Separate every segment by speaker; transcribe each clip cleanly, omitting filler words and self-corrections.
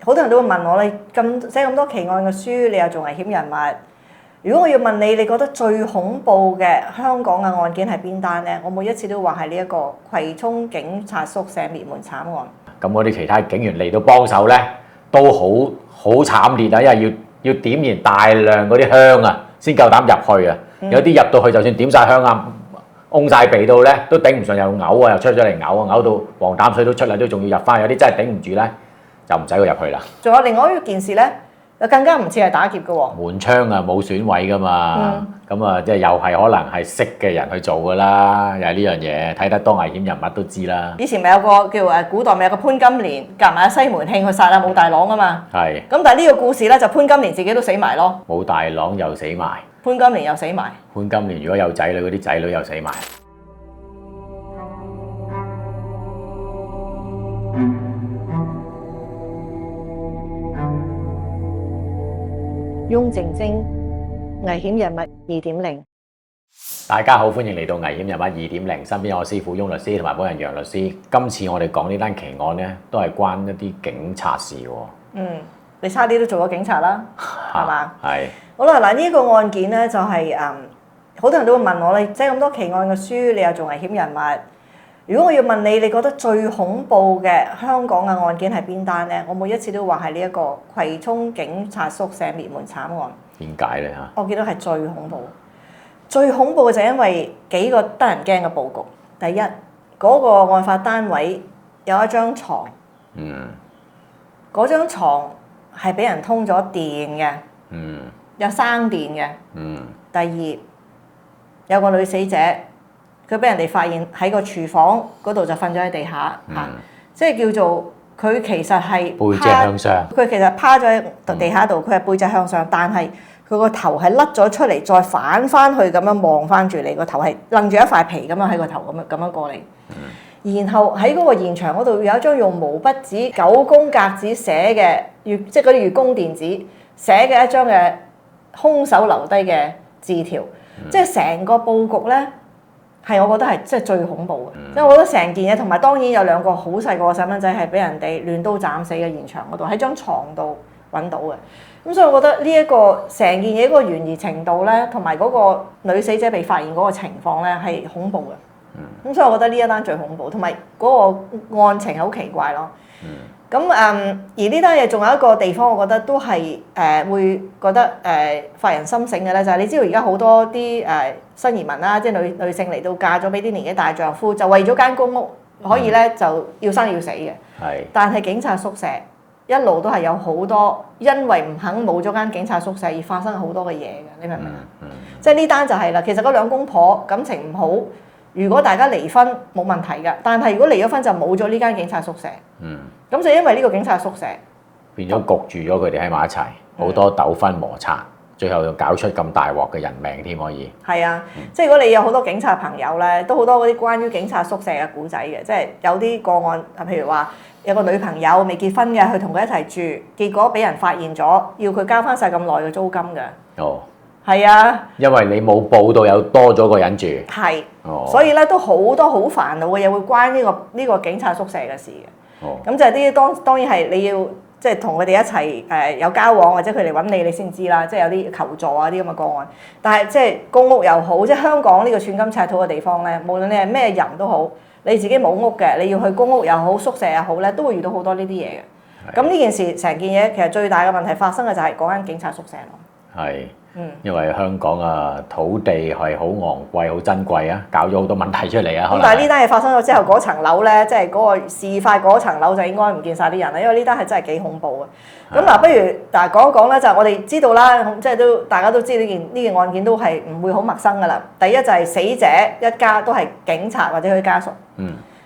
Speaker 1: 好多人都會問我，你寫咁多奇案嘅書，你又做危險人物。如果我要問你，你覺得最恐怖嘅香港嘅案件係邊單呢？我每一次都話係呢一個葵涌警察宿舍滅門慘案。
Speaker 2: 咁嗰啲其他警員嚟到幫手咧，都好慘烈啊！因為要點燃大量嗰啲香啊，先夠膽入去啊！有啲入到去就算點晒香啊，㧬晒鼻到咧，都頂唔順，又嘔啊，又出咗嚟嘔啊，嘔到黃膽水都出嚟，都仲要入翻。有啲真係頂唔住咧，就唔使佢入去啦。仲
Speaker 1: 有另外一件事咧，就更加唔似係打劫嘅喎。
Speaker 2: 門窗啊冇損毀噶嘛，咁啊即係又係可能係識嘅人去做噶啦，又係呢樣嘢，睇得多危險人物都知啦。
Speaker 1: 以前咪有個叫古代咪有個潘金蓮夾埋西門慶去殺阿武大郎啊嘛。係。咁但係呢個故事咧就潘金蓮自己都死埋咯。武大郎又死埋。潘金蓮又死埋。潘金蓮如果有仔女，嗰啲仔女又死埋。翁靜晶，危險人物2.0。大家好，歡迎嚟到危險人物2.0，身邊有我師傅翁律師同埋本人楊律師。今次我哋講呢單奇案咧，都係關一啲警察事喎。你差啲都做咗警察啦，係嘛？係。好啦，嗱呢個案件咧就係好多人都會問我，你寫咁多奇案嘅書，你又做危險人物。如果我要問你，你覺得最恐怖嘅香港嘅案件係邊單呢？我每一次都話係呢一個葵涌警察宿舍滅門慘案。點解呢？我見到係最恐怖，最恐怖嘅就係因為幾個得人驚嘅佈局。第一，嗰個案發單位有一張床，嗰張牀係俾人通咗電嘅，有生電嘅。第二，有個女死者。佢俾人哋發現喺個廚房嗰度就瞓咗喺地下，即係叫做佢其實係背脊向上。佢其實趴咗喺地下度，佢係背脊向上，但係佢個頭係甩咗出嚟，再反翻去咁樣望翻住你，個頭係擸住一塊皮咁樣喺個頭咁樣過嚟。然後喺嗰個現場嗰度有一張用毛筆紙9宮格紙寫嘅即係嗰啲寓公電紙寫嘅一張嘅兇手留低嘅字條，即係成個佈局咧。係，我覺得係即係最恐怖嘅，即係我覺得成件嘢，同埋當然有兩個好細個嘅細蚊仔係俾人哋亂刀斬死嘅現場嗰度，喺張床度揾到嘅。咁所以我覺得呢一個成件嘢嗰個懸疑程度咧，同埋嗰個女死者被發現嗰個情況咧係恐怖嘅。咁所以我覺得呢一單最恐怖，同埋嗰個案情係好奇怪咯。咁而呢單嘢仲有一個地方，我覺得都係會覺得發人深省嘅咧，就係你知道而家好多啲新移民啦，即係女性嚟到嫁咗俾啲年紀大丈夫，就為咗間公屋可以咧就要生要死嘅。係。但係警察宿舍一路都係有好多因為唔肯冇咗間警察宿舍而發生好多嘅嘢嘅，你明唔明啊？即係呢單就係啦，其實嗰兩公婆感情唔好。如果大家離婚冇問題㗎，但係如果離咗婚就冇咗呢間警察宿舍。咁就因為呢個警察宿舍變咗焗住咗佢哋喺埋一齊，好多糾紛摩擦，最後又搞出咁大鑊嘅人命添可以。係啊，即係如果你有好多警察朋友咧，都好多嗰啲關於警察宿舍嘅故仔嘅，即係有啲個案，譬如話有個女朋友未結婚嘅，佢同佢一齊住，結果俾人發現咗，要佢交翻晒咁耐嘅租金嘅。哦。係啊，因為你冇報到有多咗個人住，係，所以咧都好多好煩惱嘅嘢會關呢個警察宿舍嘅事嘅。咁就係啲當然係你要即係同佢哋一齊有交往，或者佢哋揾你先知啦，即係有啲求助啊啲咁嘅個案。但係即係公屋又好，即係香港呢個寸金尺土嘅地方咧，無論你係咩人都好，你自己冇屋嘅，你要去公屋又好，宿舍又好咧，都會遇到好多呢啲嘢嘅。咁呢件事成件嘢其實最大嘅問題發生嘅就係嗰間警察宿舍咯。係。因為香港啊土地係好昂貴、好珍貴啊，搞咗好多問題出嚟啊。咁但係呢單嘢發生咗之後，嗰層樓咧，即係嗰個事發嗰層樓就應該唔見晒啲人啦，因為呢單係真係幾恐怖嘅。咁嗱，不如嗱講一講咧，就係我哋知道啦，即係都大家都知呢件案件都係唔會好陌生噶啦。第一就係死者一家都係警察或者佢家屬。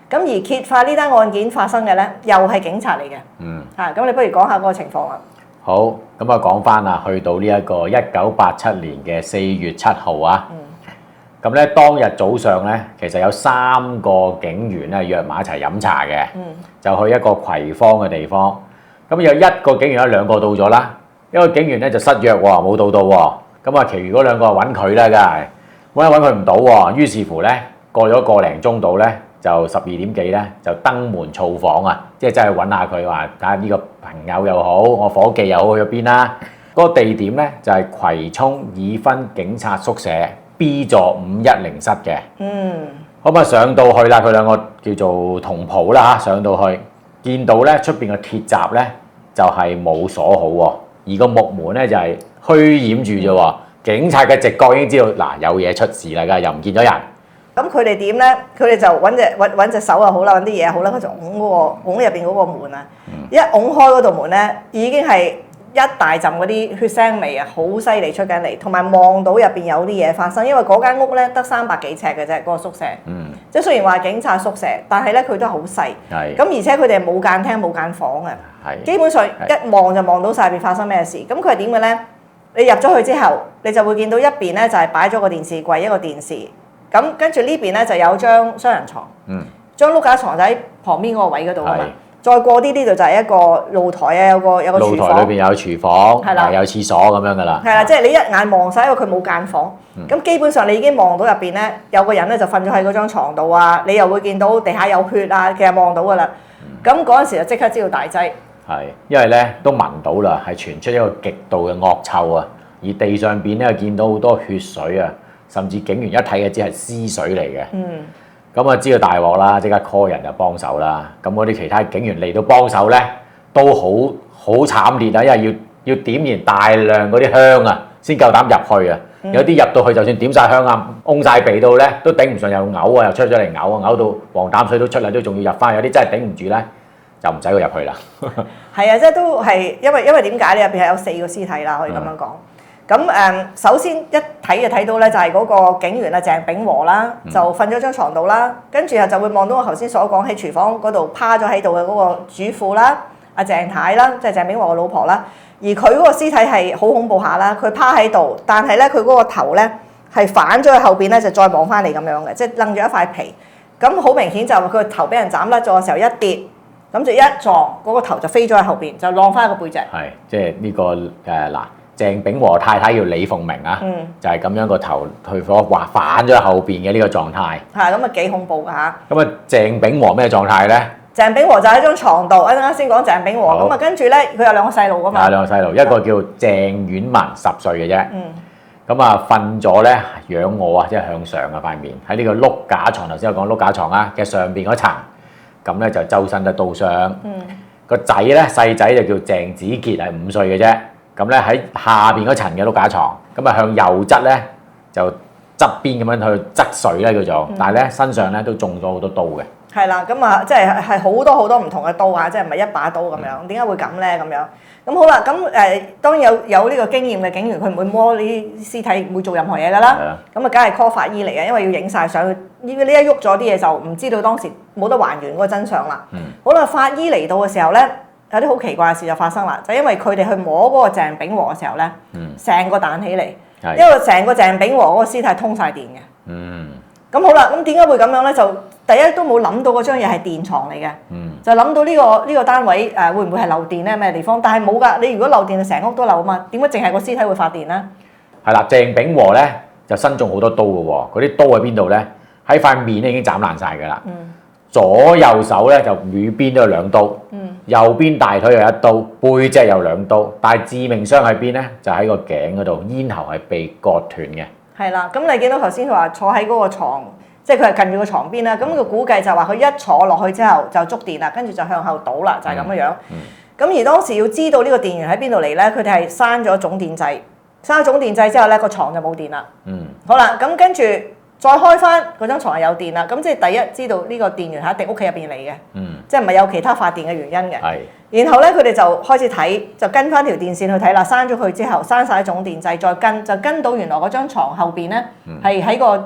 Speaker 1: 咁而揭發呢單案件發生嘅咧，又係警察嚟嘅。咁你不如講下嗰個情況啦。好，咁啊講翻啊，去到呢一個1987年嘅4月7號啊，咁咧當日早上咧，其實有3個警員咧約埋一齊飲茶嘅，就去一個葵芳嘅地方。咁有1個警員有2個到咗啦，一個警員咧就失約喎，冇到喎。咁啊，其餘嗰2個揾佢啦，梗係揾佢唔到喎。於是乎咧，過咗個零鐘度咧，
Speaker 2: 就12點幾咧就登門造訪啊，即係真係揾下佢話睇下呢個朋友又好，我伙計又好去咗邊啦。嗰個地點咧就係葵涌已婚警察宿舍 B 座510室嘅。咁啊上到去啦，佢兩個叫做同袍啦嚇，上到去見到咧出邊嘅鐵閘咧就係冇鎖好喎，而個木門咧就係虛掩住啫喎。警察嘅直覺已經知道嗱有嘢出事啦，㗎又唔見咗人。
Speaker 3: 咁佢哋點咧？佢哋就揾隻手又好啦，揾啲嘢好啦，佢就拱入邊嗰個門啊！一拱開嗰道門咧，已經係一大陣嗰啲血腥味啊，好犀利出緊嚟，同埋望到入邊有啲嘢發生，因為嗰間屋咧得300幾尺嘅啫，嗰個宿舍。即係雖然話警察宿舍，但係咧佢都係好細。咁而且佢哋冇間廳冇間房嘅，基本上一望就望到晒入邊發生咩事。咁佢係點嘅咧？你入咗去之後，你就會見到一邊咧就係擺咗個電視櫃，一個電視。咁跟住呢邊咧就有張雙人床，張碌架床就喺旁邊嗰個位嗰度啊嘛。再過啲呢度就係一個露台啊，有個廚房。露台裏邊有廚房，有廁所咁樣噶啦。係啦，即係你一眼望晒，因為佢冇間房。咁基本上你已經望到入邊咧有個人咧就瞓咗喺嗰張牀度啊，你又會見到地下有血啊，其實望到噶啦。咁嗰陣時就即刻知道大劑。係，因為咧都聞到啦，係傳出一個極度嘅惡臭啊，而地上邊咧見到好多血水啊。甚至警員一睇嘅只係屍水嚟嘅，咁啊知道大鑊啦，即刻 call 人就幫手啦。咁嗰啲其他警員嚟到幫手咧，都好慘烈啊，因為要點燃大量嗰啲香啊，先夠膽入去啊。有啲入到去就算點晒香啊，擁晒鼻到咧，都頂唔順，又嘔啊，又出咗嚟嘔啊，嘔到黃膽水都出嚟，都仲要入翻。有啲真係頂唔住咧，就唔使佢入去啦。係啊，即係都係因為點解咧？入邊係有4個屍體啦，可以咁樣講。咁首先一睇就睇到咧，就係嗰個警員啊鄭炳和啦，就瞓咗張床度啦，跟住就會望到我頭先所講喺廚房嗰度趴咗喺度嘅嗰個主婦啦，阿鄭太啦，即係鄭炳和嘅老婆啦。而佢嗰個屍體係好恐怖下啦，佢趴喺度，但係咧佢嗰個頭咧係反咗去後邊咧，就再望翻嚟咁樣嘅，即係擸住一塊皮。咁好明顯就佢個頭俾人斬甩咗嘅時候一跌，咁就一撞嗰個頭就飛咗喺後邊，就晾翻個背脊。係，即係呢個嗱。鄭炳和太太叫李鳳鳴啊，就係咁樣個頭去咗反咗後邊嘅呢個狀態。係咁啊，幾恐怖㗎嚇！咁啊，鄭炳和咩狀態咧？鄭炳和就喺張床度，啱先講鄭炳和咁啊，跟住咧佢有2個細路㗎嘛。有2個細路，一個叫鄭婉文10歲嘅啫。咁啊，瞓咗咧仰臥啊，即係向上嘅塊面喺呢個碌架床。頭先我講碌架床啊嘅上邊嗰層，咁咧就周身都刀傷。個仔咧細仔就叫鄭子傑，係5歲嘅啫。咁咧喺下邊嗰層嘅碌架床，咁啊向右側咧就側邊咁樣去側睡咧叫做，但係咧身上咧都中咗好多刀嘅。係啦，咁啊即係好多唔同嘅刀啊，即係唔係一把刀咁樣？點解會咁咧？咁樣咁好啦，咁當然有呢個經驗嘅警員，佢唔會摸呢啲屍體，唔會做任何嘢㗎啦。咁啊，梗係 call 法醫嚟嘅，因為要影晒相。呢一喐咗啲嘢就唔知道當時冇得還原嗰個真相啦。好啦，法醫嚟到嘅時候咧。有啲好奇怪嘅事就發生啦，就因為佢哋去摸嗰個鄭炳和嘅時候咧，成個彈起嚟，因為成個鄭炳和嗰個屍體通晒電嘅。咁好啦，咁點解會咁樣咧？就第一都冇諗到嗰張嘢係電床嚟嘅，就諗到呢個單位會唔會係漏電咧？咩地方？但係冇㗎，你如果漏電就成屋都漏啊嘛。點解淨係個屍體會發電咧？係啦，鄭炳和咧就身中好多刀嘅喎，嗰啲刀喺邊度咧？喺塊面咧已經斬爛晒㗎啦。左右手咧就兩邊都有2刀，右邊大腿有1刀，背脊有2刀，但係致命傷喺邊咧？就喺個頸嗰度，咽喉係被割斷嘅。係啦，咁你見到頭先佢話坐喺嗰個牀，即係佢係近住個床邊啦。咁佢估計就話佢一坐落去之後就觸電啦，跟住就向後倒啦，就係咁嘅樣。咁而當時要知道呢個電源喺邊度嚟咧，佢哋係閂咗總電掣，閂咗總電掣之後咧個牀就冇電啦。好啦，咁跟住。再開翻嗰張牀係有電啦，咁即係第一知道呢個電源係一定屋企入邊嚟嘅，即係唔係有其他發電嘅原因嘅。然後咧佢哋就開始睇，就跟翻條電線去睇啦。閂咗佢之後，閂晒總電掣，再跟到原來嗰張牀後邊咧係喺個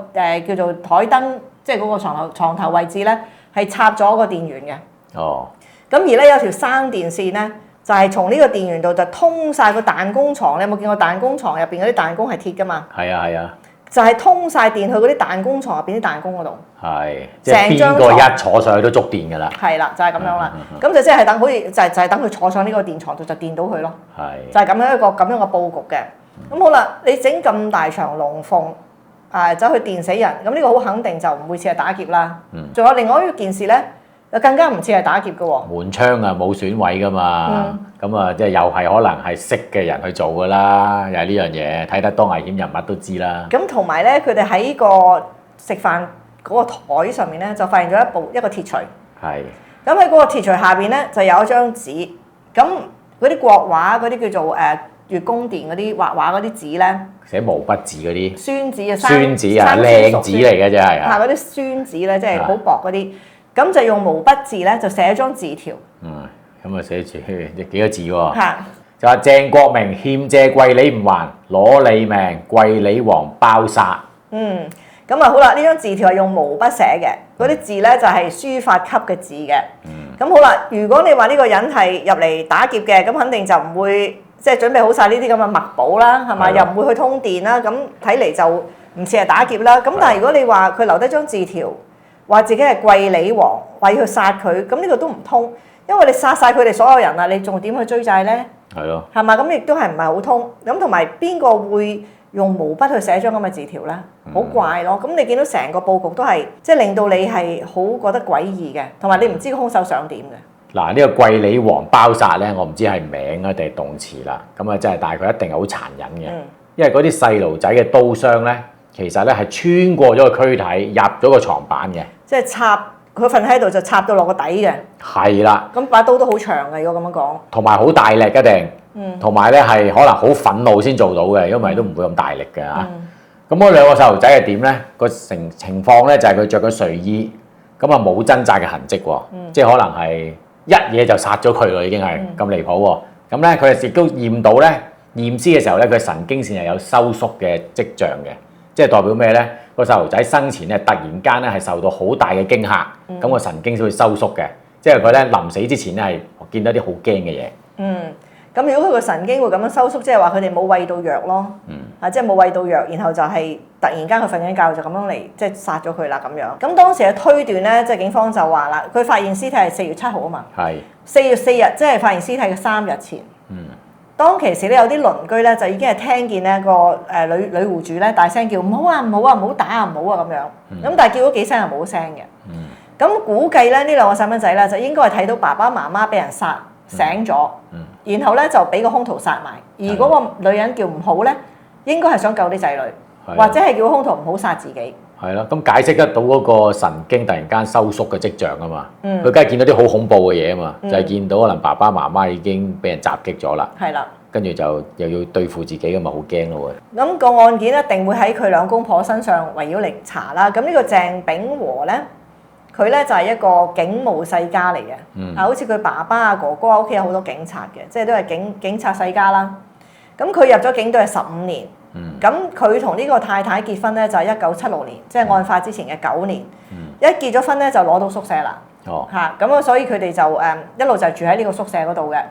Speaker 3: 叫做台燈，即係嗰個牀頭位置咧係插咗個電源嘅。咁而咧有條生電線咧，就係從呢個電源度就通晒個彈弓床。你有冇見過彈弓床入邊嗰啲彈弓係鐵㗎嘛？係啊。就係通晒電去嗰啲彈弓床入邊啲彈弓嗰度，即係邊個一坐上去都觸電㗎啦。係啦，就係咁樣啦。咁就即係等好似就係等佢坐上呢個電床度就電到佢咯。就係咁樣一個咁樣嘅佈局嘅。咁好啦，你整咁大場龍鳳，走去電死人，咁呢個好肯定就唔會似係打劫啦。仲有另外一件事咧，就更加唔似係打劫嘅喎。
Speaker 2: 門窗啊冇損毀噶嘛，咁啊即係又係可能係識嘅人去做噶啦，又係呢樣嘢，睇得多危險人物都知啦。
Speaker 3: 咁同埋咧，佢哋喺個食飯嗰個台上面咧，就發現咗一個鐵錘。
Speaker 2: 係。
Speaker 3: 咁喺嗰個鐵錘下邊咧，就有一張紙。咁嗰啲國畫嗰啲叫做月宮殿嗰啲畫畫嗰啲紙咧，
Speaker 2: 寫毛筆字嗰啲。宣紙啊，
Speaker 3: 宣紙
Speaker 2: 啊，靚紙嚟嘅真係。
Speaker 3: 嗰啲宣紙咧，即係好薄嗰啲。咁就用毛筆字咧，就寫咗張字條。
Speaker 2: 咁啊寫住幾個字喎？就話鄭國明欠借貴利唔還，攞你命，貴利王包殺。
Speaker 3: 咁啊好啦，呢張字條係用毛筆寫嘅，嗰啲字咧就係書法級嘅字嘅。咁好啦，如果你話呢個人係入嚟打劫嘅，咁肯定就唔會即係準備好晒呢啲咁嘅墨寶啦，係咪？又唔會去通電啦，咁睇嚟就唔似係打劫啦。咁但係如果你話佢留低張字條，話自己係貴利王，話要去殺佢，咁呢個都唔通，因為你殺晒佢哋所有人啦，你仲點去追債咧？係咯，係嘛？咁亦都係唔係好通？咁同埋邊個會用毛筆去寫張咁嘅字條咧？好怪咯！咁你見到成個佈局都係即係令到你係好覺得詭異嘅，同埋你唔知個兇手想點嘅。
Speaker 2: 嗱，呢個貴利王包殺咧，我唔知係名啊定係動詞啦。咁啊，真係但係佢一定係好殘忍嘅，因為嗰啲細路仔嘅刀傷咧，其實咧係穿過咗個軀體，入咗個床板嘅。即係
Speaker 3: 插佢瞓喺度就插到落個底嘅。
Speaker 2: 係啦。
Speaker 3: 咁把刀都好長嘅，如果咁樣講。
Speaker 2: 同埋好大力一定。同埋咧係可能好憤怒先做到嘅，因為都唔會咁大力嘅嚇。咁嗰兩個細路仔係點咧？個情況咧就係佢着咗睡衣，咁啊冇掙扎嘅痕跡喎，即係可能係一嘢就殺咗佢咯，已經係咁離譜喎。咁咧佢亦都驗到咧，驗屍嘅時候咧，佢神經線係有收縮嘅跡象嘅，即係代表咩咧？個細路仔生前咧突然間咧係受到好大嘅驚嚇，咁個神經先會收縮嘅，即係佢咧臨死之前咧係見到啲好驚嘅嘢。
Speaker 3: 咁如果佢個神經會咁樣收縮，即係話佢哋冇餵到藥咯，即係冇餵到藥，然後就係突然間佢瞓緊覺就咁樣嚟即係殺咗佢啦咁樣。咁當時嘅推斷咧，即係警方就話啦，佢發現屍體係4月7號啊嘛，係4月4日，即係發現屍體嘅3日前。當其時咧，有啲鄰居咧就已經係聽見咧個女戶主咧大聲叫唔好啊唔好啊唔好打啊唔好啊咁樣。咁但係叫咗幾聲係冇聲嘅。咁估計咧呢兩個細蚊仔咧就應該係睇到爸爸媽媽俾人殺醒咗。然後咧就俾個兇徒殺埋，而嗰個女人叫唔好咧，應該係想救啲仔女，或者係叫兇徒唔好殺自己。
Speaker 2: 係咯，咁解釋得到嗰個神經突然間收縮嘅跡象啊嘛。佢梗係見到啲好恐怖嘅嘢啊嘛，就係見到可能爸爸媽媽已經俾人襲擊咗啦。係啦，跟住就又要對付自己咁咪好驚咯喎。咁
Speaker 3: 個案件一定會喺佢兩公婆身上圍繞嚟查啦。咁呢個鄭炳和咧。佢咧就係一個警務世家嚟嘅，好似佢爸爸啊哥哥屋企有好多警察嘅，即係都係警察世家啦。咁佢入咗警隊係15年，咁佢同呢個太太結婚咧就係1976年，即係案發之前嘅9年。一結咗婚咧就攞到宿舍啦，嚇咁啊，所以佢哋就一路就住喺呢個宿舍嗰度嘅。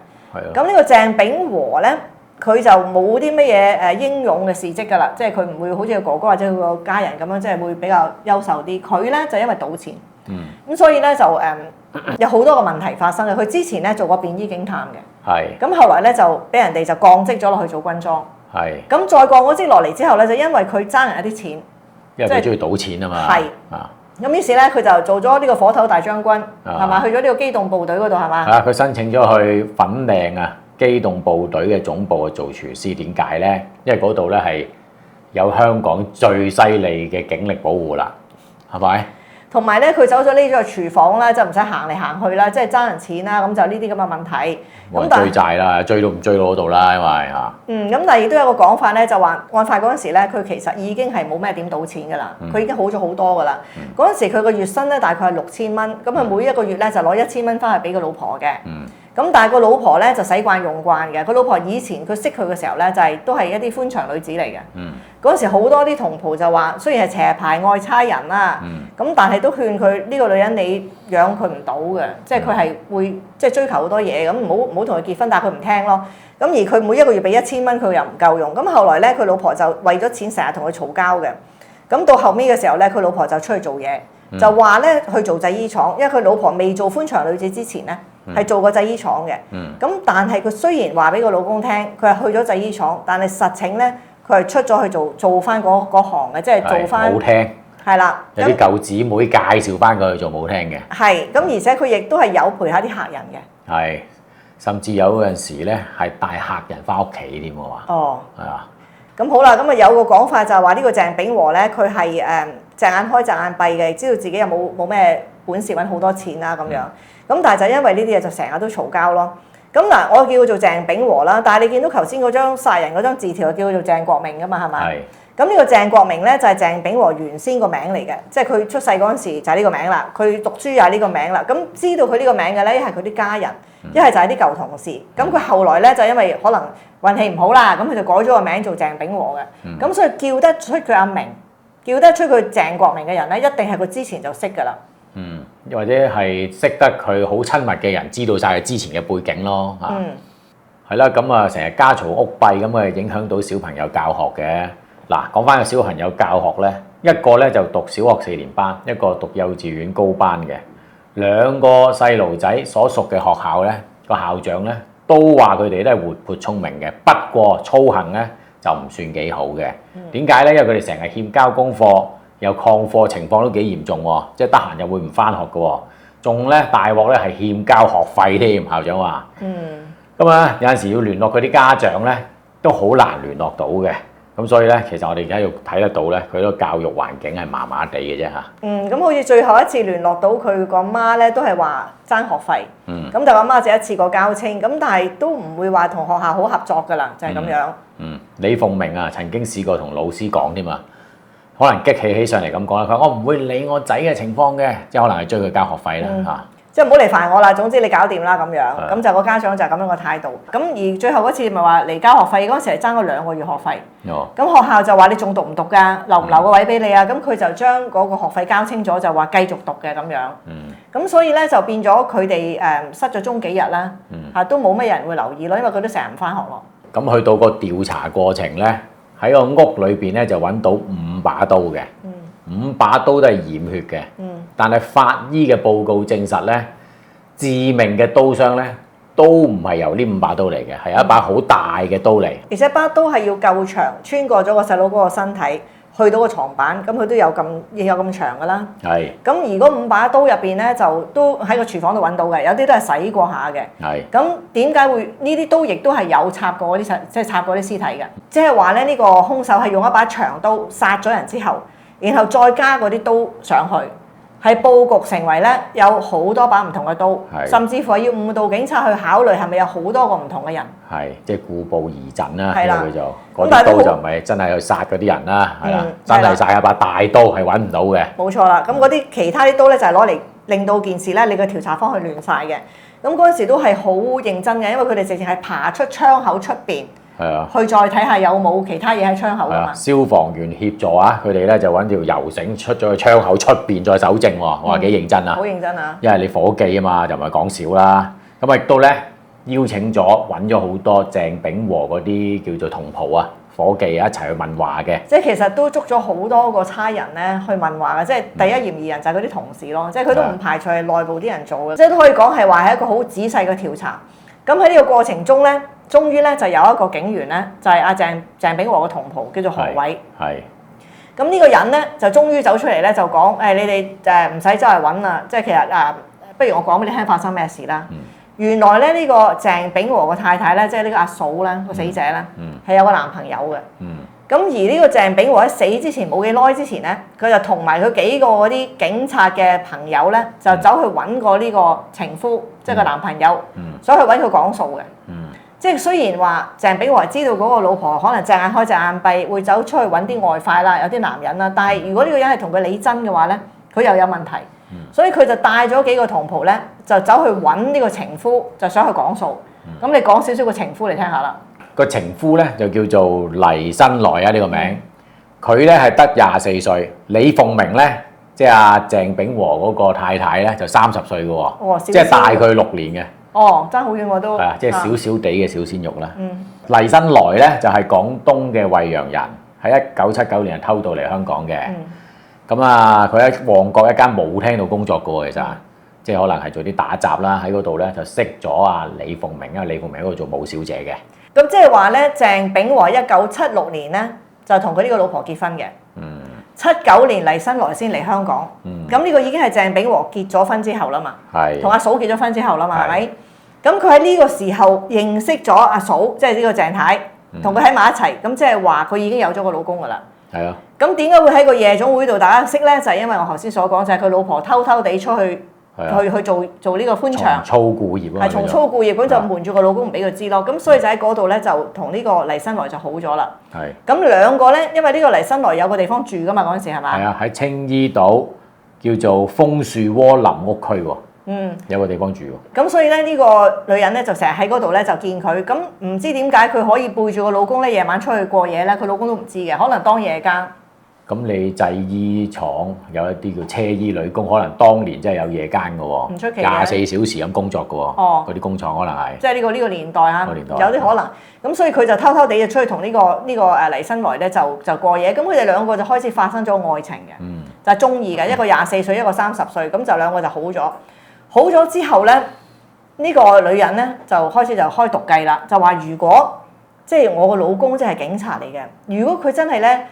Speaker 3: 咁呢個鄭炳和咧，佢就冇啲乜嘢英勇嘅事蹟㗎啦，即係佢唔會好似個哥哥或者佢個家人咁樣，即係會比較優秀啲。佢咧就因為賭錢。咁所以咧就有好多個問題發生嘅。佢之前咧做過便衣警探嘅，咁後來咧就俾人哋就降職咗落去做軍裝，咁再降咗職落嚟之後咧，就因為佢爭人一啲錢，
Speaker 2: 因為佢中意賭錢啊嘛，
Speaker 3: 咁於是咧佢就做咗呢個火頭大將軍，係嘛？去咗呢個機動部隊嗰度係嘛？
Speaker 2: 佢申請咗去粉嶺啊機動部隊嘅總部去做廚師，點解咧？因為嗰度咧係有香港最犀利嘅警力保護啦，係咪？
Speaker 3: 同埋咧，佢走咗匿咗去廚房啦，就唔使行嚟行去啦，即係爭人錢啦，咁就呢啲咁嘅問題。
Speaker 2: 冇人追債啦，追到唔追到嗰度啦，因為嚇。咁但係亦都有個講法咧，就話案發嗰陣時咧，佢其實已經係冇咩點賭錢㗎啦，佢已經好咗好多㗎啦。嗰陣時佢個月薪咧大概係6000蚊，咁佢每一個月咧就攞1000蚊翻去俾個老婆嘅。咁但係個老婆咧就使慣用慣嘅，個老婆以前佢識佢嘅時候咧就係都係一啲歡場女子嚟嘅。嗰陣時好多啲同袍就話，雖然係邪牌愛差人啦，咁但係都勸佢呢個女人你養佢唔到嘅，即係佢係會即係追求好多嘢，咁唔好同佢結婚，但係佢唔聽咯。咁而佢每一個月俾1000蚊，佢又唔夠用。咁後來咧，佢老婆就為咗錢成日同佢嘈交嘅。咁到後尾嘅時候咧，佢老婆就出去做嘢，就話咧去做製衣廠，因為佢老婆未做歡場女子之前咧係做過製衣廠嘅。咁但係佢雖然話俾個老公聽，佢係去咗製衣廠，但係實情咧。
Speaker 3: 佢係出咗去做翻嗰行嘅，即係做翻
Speaker 2: 舞廳。
Speaker 3: 係啦，
Speaker 2: 有啲舊姊妹介紹翻佢去做舞廳嘅。
Speaker 3: 係咁，而且佢亦都係有陪下啲客人嘅。
Speaker 2: 係，甚至有陣時咧係帶客人翻屋企添喎。
Speaker 3: 哦，
Speaker 2: 係啊。
Speaker 3: 咁好啦，咁啊有個講法就係話呢個鄭炳和咧，佢係隻眼開隻眼閉嘅，知道自己又冇咩本事揾好多錢啦咁樣。咁但係就因為呢啲嘢就成日都嘈交咯。咁嗱，我叫佢做鄭炳和啦，但係你見到頭先嗰張殺人嗰張字條，叫佢做鄭國明噶嘛，係咪？係。咁呢個鄭國明咧就係鄭炳和原先個名嚟嘅，即係佢出世嗰陣時就係呢個名啦，佢讀書又係呢個名啦。咁知道佢呢個名嘅咧，一係佢啲家人，一係就係啲舊同事。咁佢後來咧就因為可能運氣唔好啦，咁佢就改咗個名做鄭炳和嘅。咁所以叫得出佢阿明，叫得出佢鄭國明嘅人咧，一定係佢之前就識㗎啦。
Speaker 2: 或者係識得佢好親密嘅人，知道晒佢之前嘅背景咯。係啦，咁啊成日家嘈屋閉咁啊，影響到小朋友教學嘅。嗱，講翻個小朋友教學咧，一個咧就讀小學4年班，一個讀幼稚園高班嘅，兩個細路仔所屬嘅學校咧，個校長咧都話佢哋都係活潑聰明嘅，不過操行咧就唔算幾好嘅。點解咧？因為佢哋成日欠交功課，又曠課情況都幾嚴重喎，即係得閒又會唔翻學嘅喎，仲咧大鑊咧係欠交學費添。校長話：咁啊有陣時要聯絡佢啲家長咧，都好難聯絡到嘅。咁所以咧，其實我哋而家要睇得到咧，佢個教育環境係麻麻地嘅啫嚇。
Speaker 3: 咁好似最後一次聯絡到佢個媽咧，都係話爭學費。咁就阿媽就一次過交清，咁但係都唔會話同學校好合作㗎啦，就係咁樣。
Speaker 2: 李鳳明啊，曾經試過同老師講添啊，可能激氣起上嚟咁講啦，佢話我唔會理我仔嘅情況嘅，即係可能係追佢交學費啦嚇。即係唔好嚟煩我啦，總之你搞掂啦咁樣，咁就個家長就係咁樣個態度。咁而最後嗰次咪話嚟交學費，嗰陣時係爭咗2個月學費。咁學校就話你仲讀唔讀㗎？留唔留個位俾你啊？咁佢就將嗰個學費交清咗，就話繼續讀嘅咁樣。咁所以咧就變咗佢哋失咗蹤幾日啦，嚇都冇乜人會留意咯，因為佢都成日唔翻學咯。咁去到個調查過程咧，喺個屋裏邊咧就揾到5把刀嘅。5把刀都係染血嘅，但係法醫嘅報告證實咧，致命嘅刀傷咧都唔係由呢5把刀嚟嘅，係一把好大嘅刀嚟。而且把刀係要夠長，穿過咗個細佬嗰個身體，去到個床板，咁佢都有咁長㗎啦。係。咁而嗰5把刀入邊咧，就都喺個廚房度揾到嘅，有啲都係洗過下嘅。係。咁點解會呢啲刀亦都係有插過嗰啲即係插過啲屍體嘅？即係話咧，呢個兇手係用一把長刀殺咗人之後，然後再加嗰啲刀上去，係佈局成為咧有好多把唔同嘅刀，甚至乎係要誤導警察去考慮係咪有好多個唔同嘅人。係，即係故佈疑陣啦。係啦，佢就嗰啲刀就唔係真係去殺嗰啲人啦，係啦，真係晒一把大刀係揾唔到嘅。冇錯啦，咁嗰啲其他啲刀咧就係攞嚟令到件事咧你個調查方向亂晒嘅。咁嗰陣時都係好認真嘅，因為佢哋直情係爬出窗口出邊。去再睇下有冇其他嘢喺窗口㗎嘛？消防員協助啊，佢哋咧就揾條油繩出咗去窗口出邊再搜證喎。我話幾認真啊！好認真啊！因為你伙計啊嘛，就唔係講少啦。咁亦都咧邀請咗揾咗好多鄭炳和嗰啲叫做同袍啊、伙計啊一齊去問話嘅。即係其實都捉咗好多個差人咧去問話嘅，即係第一嫌疑人就係嗰啲同事咯。即係佢都唔排除係內部啲人做嘅，即係都可以講係話係一個好仔細嘅調查。咁喺呢個過程中咧，終於咧就有一個警員咧，就係阿鄭炳和嘅同袍，叫做何偉。係。咁呢個人咧就終於走出嚟咧，就講你哋唔使周圍揾啦，即係其實不如我講俾你聽發生咩事啦。原來咧呢個鄭炳和嘅太太咧，即係呢個阿嫂咧，個死者咧，係有個男朋友嘅。咁而呢個鄭炳和喺死之前冇幾耐之前咧，佢就同埋佢幾個嗰啲警察嘅朋友咧，就走去揾過呢個情夫，即係個男朋友，走去揾佢講數嘅。即係雖然話鄭炳和知道嗰個老婆可能隻眼開隻眼閉，會走出去揾啲外快啦，有啲男人啦，但係如果呢個人係同佢理真嘅話咧，佢又有問題，所以佢就帶咗幾個同袍咧，就走去揾呢個情夫，就想去講數。咁你講少少個情夫嚟聽下啦。個情夫咧就叫做黎新來啊，呢個名，佢咧係得24歲，李鳳明咧即係阿鄭炳和嗰個太太咧就30歲嘅喎，即係大佢6年嘅。爭好遠我都係啊，即係少少地嘅小鮮肉啦。黎新來咧就係廣東嘅惠陽人，喺1979年偷渡嚟香港嘅。咁啊，佢喺旺角一間舞廳度工作過嘅，其實即係可能係做啲打雜啦。喺嗰度咧就識咗阿李鳳明，因為李鳳明喺嗰度做舞小姐嘅。
Speaker 3: 咁即係話咧，鄭秉和1976年咧就同佢呢個老婆結婚嘅。79年黎新來先嚟香港。咁呢個已經係鄭秉和結咗婚之後啦嘛。係。同阿嫂結咗婚之後啦嘛，係咪？咁佢喺呢個時候認識咗阿嫂，即係呢個鄭太，同佢喺埋一齊。咁即係話佢已經有咗個老公噶啦。係啊。咁點解會喺個夜總會度大家識咧？就係因為我頭先所講，就係佢老婆偷偷地出去。去做呢個歡場，重操故業啊！係重操故業，咁就瞞住個老公唔俾佢知咯。咁所以就喺嗰度咧，就同呢個黎新來就好咗啦。係。咁兩個咧，因為呢個黎新來有個地方住噶嘛，嗰陣時係咪？係啊，喺青衣島叫做楓樹窩林屋區喎。有個地方住喎。咁所以咧，呢個女人咧就成日喺嗰度咧就見佢。咁唔知點解佢可以背住個老公咧夜晚出去過夜咧？佢老公都唔知嘅，可能當夜間。咁你製衣廠有一啲叫車衣女工，可能當年真係有夜間嘅喎，唔出奇嘅，24小時咁工作嘅喎。哦，嗰啲工廠可能係即係呢個年代嚇，有啲可能。咁所以佢就偷偷地就出去同呢個黎新來咧就過夜。咁佢哋兩個就開始發生咗愛情嘅，就係中意嘅。一個24歲，一個30歲，咁就兩個就好咗。好咗之後咧，呢個女人咧就開始就開毒計啦，就話如果即係我個老公即係警察嚟嘅，如果佢真係咧。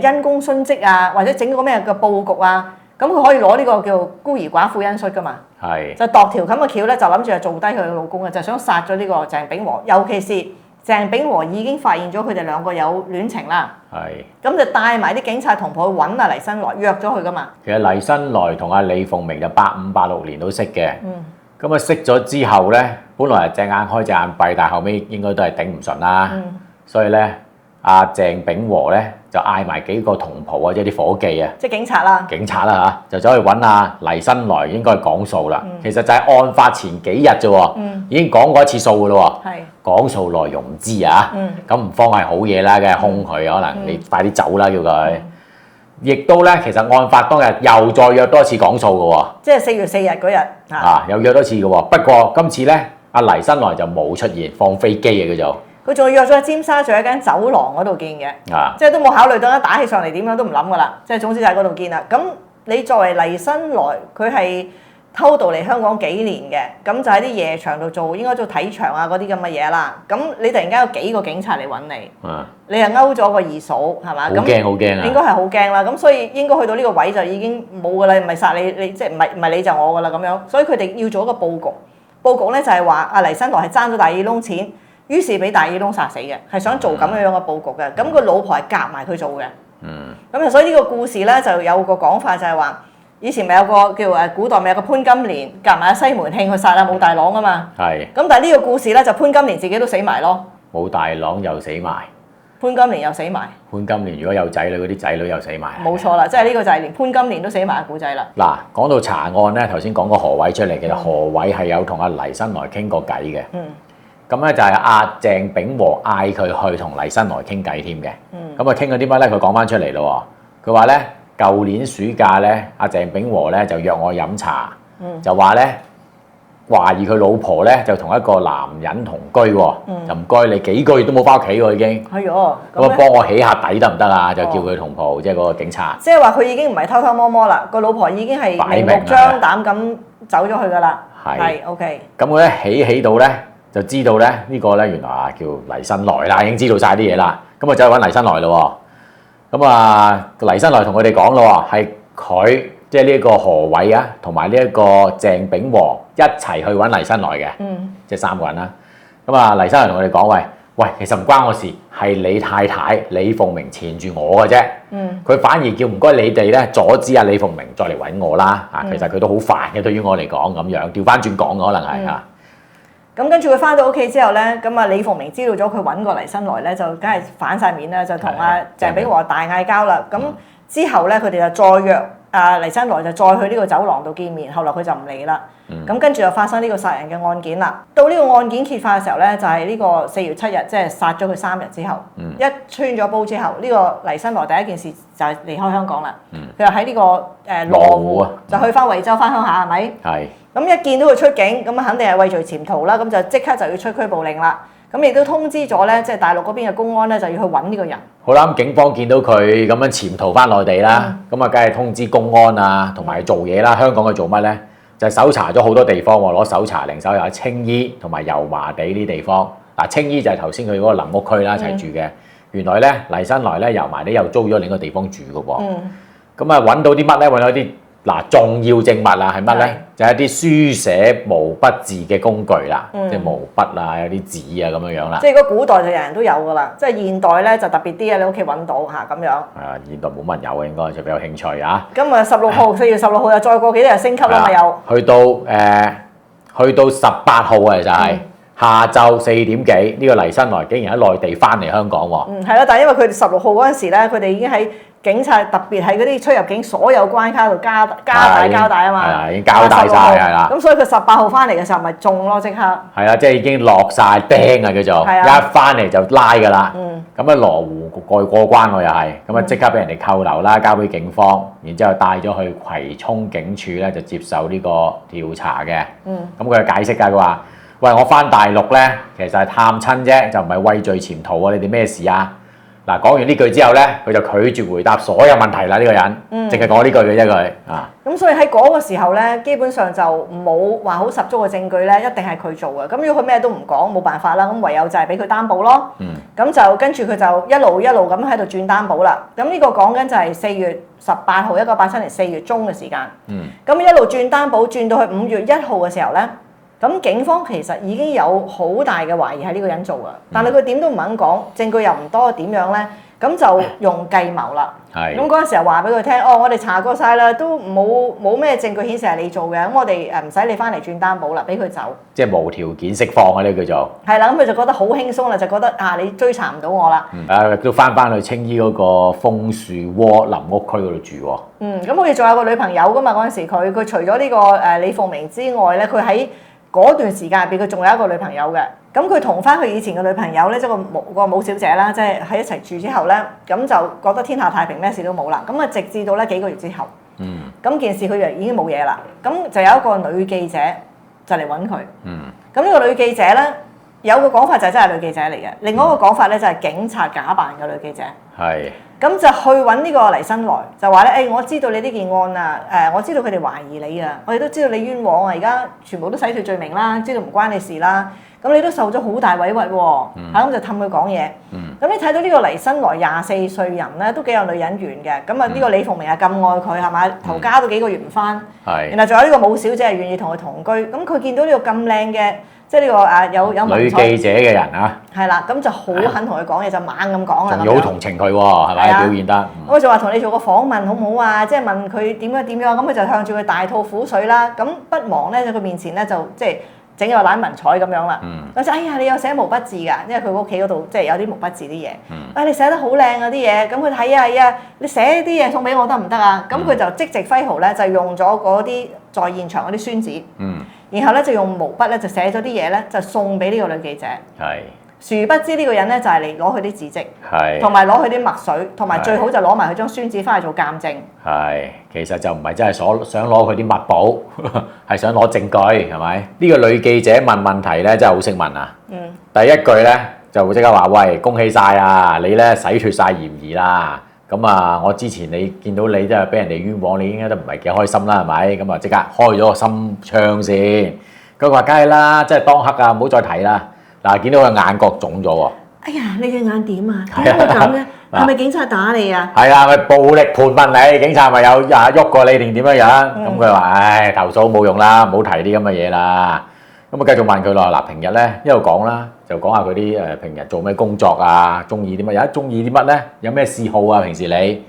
Speaker 3: 因公殉職啊，或者整個咩嘅佈局啊，咁佢可以攞呢個叫孤兒寡婦恩恤噶嘛，係就度條咁嘅橋咧，就諗住係做低佢嘅老公嘅，就想殺咗呢個鄭秉和，尤其是鄭秉和已經發現咗佢哋兩個有戀情啦，係咁就帶埋啲警察同袍去揾阿黎新來，約咗佢噶嘛。其實黎新來同阿李鳳鳴就85、86年都識嘅，咁啊識咗之後咧，本來係隻眼開隻眼閉，但係後尾應該都係頂唔順啦，所以咧。阿鄭秉和咧就嗌埋幾個同袍啊，即係啲伙計啊，即係警察啦，就走去揾阿黎新來，應該講數啦。其實就係案發前幾日啫喎，已經講過一次數噶咯喎。係講數內容唔知啊，咁唔慌係好嘢啦，梗係兇佢，可能你快啲走啦，叫佢。亦都咧，其實案發當日又再約多一次講數噶喎，即係4月4日嗰日啊，又約多次噶喎。不過今次咧，阿黎新來就冇出現，放飛機啊，叫做。佢仲約咗喺尖沙咀一間酒廊嗰度見嘅，即係都冇考慮到一打起上嚟點樣都唔諗噶啦，即係總之就喺嗰度見啦。咁你作為黎新來，佢係偷渡嚟香港幾年嘅，咁就喺啲夜場度做，應該做睇場啊嗰啲咁嘅嘢啦。咁你突然間有幾個警察嚟揾你，你又勾咗個二嫂係嘛？好驚好驚啊！應該係好驚啦。咁所以應該去到呢個位就已經冇噶啦，唔係殺你，即係唔係你就我噶啦咁樣。所以佢哋要做一個佈局，佈局咧就係話阿黎新來係爭咗大耳窿錢。於是俾大耳窿殺死嘅，係想做咁樣嘅佈局嘅。咁個老婆係夾埋佢做嘅。咁所以呢個故事咧就有個講法就係話，以前咪有個叫古代咪有個潘金蓮夾埋阿西門慶去殺阿武大郎啊嘛。係。咁但係呢個故事咧就潘金蓮自己都死埋咯。武大郎又死埋。潘金蓮又死埋。潘金蓮如果有仔女，嗰啲仔女又死埋。冇錯啦，即係呢個就係連潘金蓮都死埋嘅故仔啦。嗱，講到查案咧，頭先講過何偉出嚟，其實何偉係有同阿黎新來傾過偈嘅。咁咧就係阿鄭秉和嗌佢去同黎新來傾偈添嘅。咁啊傾咗啲乜咧？佢講翻出嚟咯喎。佢話咧，舊年暑假咧，阿鄭秉和咧就約我飲茶，就話咧懷疑佢老婆咧就同一個男人同居喎，就唔該你幾個月都冇翻屋企喎已經。係喎。咁啊幫我起下底得唔得啊？就叫佢同袍，即係嗰個警察。即係話佢已經唔係偷偷摸摸啦，個老婆已經係明目張膽咁走咗去㗎啦。係。OK。咁佢咧起到咧。就知道咧呢個咧原來啊叫黎新來啦，已經知道晒啲嘢啦。咁啊走去揾黎新來咯喎。咁啊黎新來同佢哋講咯喎，係佢即係呢一個何偉啊，同埋呢一個鄭秉和一齊去揾黎新來嘅。即係3個人啦。咁啊黎新來同佢哋講：喂，其實唔關我事，係你太太李鳳鳴纏住我嘅啫。佢反而叫唔該你哋咧阻止阿李鳳鳴再嚟揾我啦。其實佢都好煩嘅，對於我嚟講咁樣調翻轉講可能係嚇。咁跟住佢翻到屋企之後咧，咁啊李鳳鳴知道咗佢揾過黎新來咧，就梗係反晒面啦，就同阿鄭秉和大嗌交啦。咁之後咧，佢哋就再約阿黎新來就再去呢個酒廊度見面。後來佢就唔嚟啦。咁跟住就發生呢個殺人嘅案件啦。到呢個案件揭發嘅時候咧，就係呢個4月7日，即係殺咗佢3日之後，一穿咗煲之後，呢個黎新來第一件事就係離開香港啦。佢又喺呢個羅湖就去翻惠州翻鄉下係咪？係。咁一見到佢出境，咁肯定係畏罪潛逃啦。咁就即刻就要出拘捕令啦。咁亦都通知咗咧，即係大陸嗰邊嘅公安咧，就要去揾呢個人。好啦，咁警方見到佢咁樣潛逃翻內地啦，咁啊，梗係通知公安啊，同埋做嘢啦。香港佢做乜咧？就係搜查咗好多地方喎，攞搜查令，搜查青衣同埋油麻地呢啲地方，
Speaker 2: 嗱，青衣就係頭先佢嗰個臨屋區啦，一齊住嘅。原來咧黎新來咧遊埋咧又租咗另一個地方住嘅喎。咁啊揾到啲乜咧？揾到啲重要證物啊，係乜咧？就係一啲書寫毛筆字嘅工具啦，即係毛筆啊，有啲紙啊咁樣樣啦。
Speaker 3: 即係個古代就人人都有噶啦，即係現代咧就特別啲啊！你屋企揾到嚇咁樣。係
Speaker 2: 啊，現代冇乜人有啊，應該就比較興趣啊。
Speaker 3: 咁啊，16號4月16號又再過幾日升級啦嘛又。
Speaker 2: 去到18號啊，就係下晝4點幾，呢個黎新來竟然喺內地翻嚟香港喎。
Speaker 3: 係啦，但係因為佢哋16號嗰陣時咧，佢哋已經喺警察特別喺嗰啲出入境所有關卡度加大交代啊嘛。
Speaker 2: 係啊，已經交代晒係啦。
Speaker 3: 咁所以佢18號翻嚟嘅時候咪中咯，即刻。係
Speaker 2: 啊，即係已經落晒釘啊叫做，一翻嚟就拉㗎啦。咁啊羅湖過關喎又係，咁啊即刻俾人哋扣留啦，交俾警方，然之後帶咗去葵涌警署咧就接受呢個調查嘅。咁佢就解釋㗎，佢話：喂，我翻大陸咧，其實係探親啫，就唔係畏罪潛逃啊！你哋咩事啊？嗱，講完呢句之後咧，佢就拒絕回答所有問題啦。呢個人，淨係講呢句嘅啫佢啊。咁
Speaker 3: 所以喺嗰個時候咧，基本上就冇話好十足嘅證據咧，一定係佢做嘅。咁如果佢咩都唔講，冇辦法啦。咁唯有就係俾佢擔保咯。咁就跟住佢就一路咁喺度轉擔保啦。咁呢個講緊就係4月18號1987年4月中嘅時間。咁一路轉擔保，轉到去5月1號嘅時候咧。咁警方其實已經有好大嘅懷疑係呢個人做㗎，但係佢點都唔肯講，證據又唔多，點樣咧？咁就用計謀啦。咁嗰陣時候話俾佢聽，我哋查過晒啦，都冇咩證據顯示係你做嘅，咁我哋唔使你翻嚟轉擔保啦，俾佢走。即係無條件釋放啊！呢叫做。係啦，咁佢就覺得好輕鬆啦，就覺得你追查唔到我啦。
Speaker 2: 都翻去青衣嗰個楓樹窩臨屋區嗰度住喎。
Speaker 3: 咁佢仲有個女朋友㗎嘛？嗰陣時佢除咗呢個李鳳鳴之外咧，佢喺嗰段時間入邊，佢仲有一個女朋友嘅。咁佢同翻佢以前嘅女朋友咧，即係個武小姐啦，即係喺一齊住之後咧，咁就覺得天下太平，咩事都冇啦。咁啊，直至到咧幾個月之後，咁件事佢就已經冇嘢啦。咁就有一個女記者就嚟揾佢。咁呢個女記者咧，有個講法就係真係女記者嚟嘅，另外一個講法咧就係警察假扮嘅女記者。係。咁就去揾呢個黎新來，就話咧，我知道你呢件案啊，我知道佢哋懷疑你啊，我哋都知道你冤枉啊，而家全部都洗脫罪名啦，知道唔關你事啦，咁你都受咗好大委屈喎，咁就氹佢講嘢。咁你睇到呢個黎新來24歲人咧，都幾有女人緣嘅。咁啊，呢個李鳳鳴啊咁愛佢係咪？頭家都幾個月唔返。然後仲有呢個武小姐係願意同佢同居。咁佢見到呢個咁靚嘅，即係呢個有
Speaker 2: 女記者嘅人啊。係
Speaker 3: 啦，咁就好肯同佢講嘢，就猛咁講啊。
Speaker 2: 仲要好同情佢喎，係咪表現得？
Speaker 3: 我就話同你做個訪問好唔好啊？即係問佢點樣，咁佢就向住佢大吐苦水啦。咁不忘咧喺佢面前咧就即係整個懶文采咁樣啦。我就哎呀，你有寫毛筆字㗎？因為佢屋企嗰度即係有啲毛筆字啲嘢。你寫得好靚啊啲嘢。咁佢睇啊，你寫啲嘢送俾我得唔得啊？咁佢就即席揮毫咧，就用咗嗰啲在現場嗰啲宣紙。然後咧就用毛筆咧就寫咗啲嘢咧，就送俾呢個女記者。殊不知呢個人咧就係嚟攞佢啲字跡，同埋攞佢啲墨水，同埋最好就攞埋佢張宣紙翻去做鑑證。
Speaker 2: 其實就唔係真係想攞佢啲墨寶，係想攞證據，係咪？呢個女記者問問題咧，真係好識問啊！第一句咧就會即刻話：喂，恭喜晒啊！你咧洗脫晒嫌疑啦！咁啊，我之前你見到你真係俾人哋冤枉，你應該都唔係幾開心啦，係咪？咁啊，即刻開咗個心窗先。佢話：梗係啦，真係當刻啊，唔好再提啦。嗱，見到佢眼角腫咗喎！哎呀，你嘅眼點啊？點解會咁咧？係咪警察打你啊？係啊，咪暴力盤問你，警察咪有喐過你定點樣樣？咁佢話：唉，投訴冇用啦，唔好提啲咁嘅嘢啦。咁啊，繼續問佢咯。嗱，平日咧一路講啦，就講下佢啲平日做咩工作啊，中意啲乜？有一中意啲乜咧？有咩嗜好啊？平時你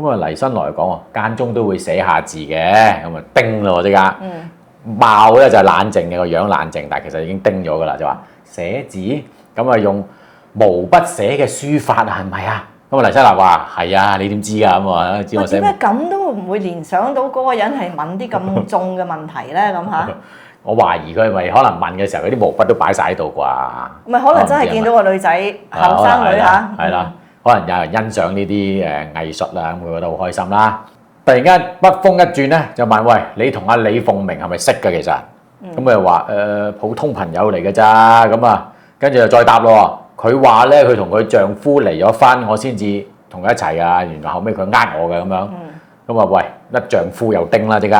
Speaker 2: 咁啊，黎新來講喎，間中都會寫下字嘅，咁啊叮咯即刻。貌咧就係冷靜嘅，個樣冷靜，但係其實已經叮咗噶啦，就話。寫字咁啊，用毛筆寫嘅書法係咪啊？咁啊，黎新來話係啊，你點知㗎咁啊？知我寫。點解咁都唔會聯想到嗰個人係問啲咁重嘅問題咧？咁嚇？我懷疑佢係咪可能問嘅時候，嗰啲毛筆都擺晒喺度啩？唔係，可能真係見到個女仔後生女嚇。係啦，可能有人欣賞呢啲藝術啦，咁佢覺得好開心啦。突然間筆鋒一轉咧，就問：喂，你同阿李鳳鳴係咪識㗎？其實？咁佢就話普通朋友嚟嘅咋，咁啊，跟住就再答咯。佢話咧，佢同佢丈夫離咗婚，我先至同佢一齊啊。原來後尾佢呃我嘅咁樣。咁啊，喂，一丈夫又叮啦，即刻。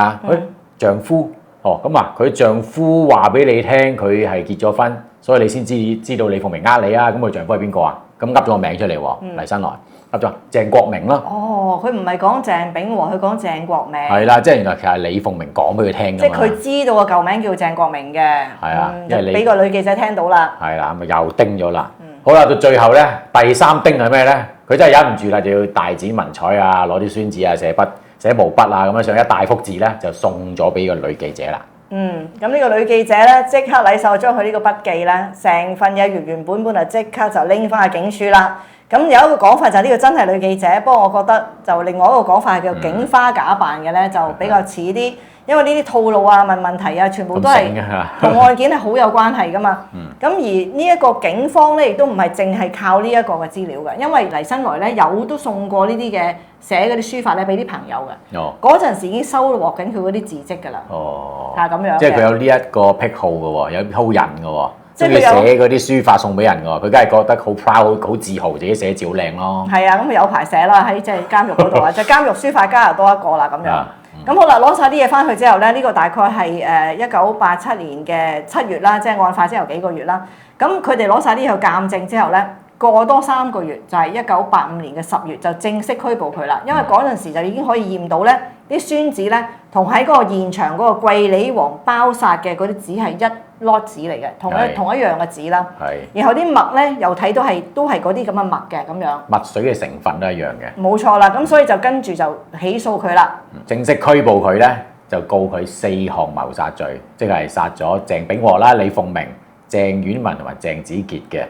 Speaker 2: 丈夫，咁啊，佢丈夫話俾你聽，佢係結咗婚，所以你先知道李鳳鳴呃你啊。咁佢丈夫係邊個啊？咁噏咗個名出嚟喎，黎新來噏咗鄭國明咯。
Speaker 3: 哦，佢唔係講鄭炳和，佢講鄭國明。
Speaker 2: 係啦，即係原來其實李鳳鳴講俾佢聽㗎嘛。
Speaker 3: 即係佢知道個舊名叫鄭國明嘅。
Speaker 2: 係啊，因為你
Speaker 3: 俾個女記者聽到啦。
Speaker 2: 係啦，咁又叮咗啦。好啦，到最後咧，第3叮係咩咧？佢真係忍唔住啦，就要大展文采啊，攞啲宣紙啊、寫毛筆啊，咁樣上一大幅字咧，就送咗俾個女記者啦。
Speaker 3: 咁呢個女記者咧，即刻禮手將佢呢個筆記咧，成份嘢原本啊，即刻就拎翻去警署啦。咁有一個講法就係呢個真係女記者，不過我覺得就另外一個講法係叫警花假扮嘅咧，就比較似啲，因為呢啲套路啊、問題啊，全部都係同案件係好有關係噶嘛。咁而呢一個警方咧，亦都唔係淨係靠呢一個嘅資料嘅，因為黎新來咧都送過呢啲嘅寫嗰啲書法咧俾啲朋友嘅。嗰陣時已經收穫緊佢嗰啲字跡㗎啦。係咁樣。
Speaker 2: 即係佢有呢一個癖好嘅喎，有鋪人嘅喎。即係佢寫嗰啲書法送俾人㗎喎，佢梗係覺得好 proud、好自豪自己寫字好靚咯。係
Speaker 3: 啊，咁佢有排寫啦，喺即係監獄嗰度啊，就監獄書法家又多一個啦咁樣。咁好啦，攞晒啲嘢翻去之後咧，呢個大概係1987年嘅7月啦，即係案發之後幾個月啦。咁佢哋攞晒啲嘢去鑑證之後咧，過多3個月就係1985年嘅10月就正式拘捕佢啦。因為嗰陣時就已經可以驗到咧啲宣紙咧，同喺嗰個現場嗰個桂里黃包殺嘅嗰啲紙係一粒紙嚟嘅，同一樣嘅紙啦。然後啲墨咧又睇到都係嗰啲咁嘅墨嘅咁樣。墨
Speaker 2: 水嘅成分都一樣嘅。
Speaker 3: 冇錯啦，咁所以就跟住就起訴佢啦。
Speaker 2: 正式拘捕佢咧，就告佢4項謀殺罪，即係殺咗鄭炳和啦、李鳳鳴、鄭婉文同埋鄭子傑嘅。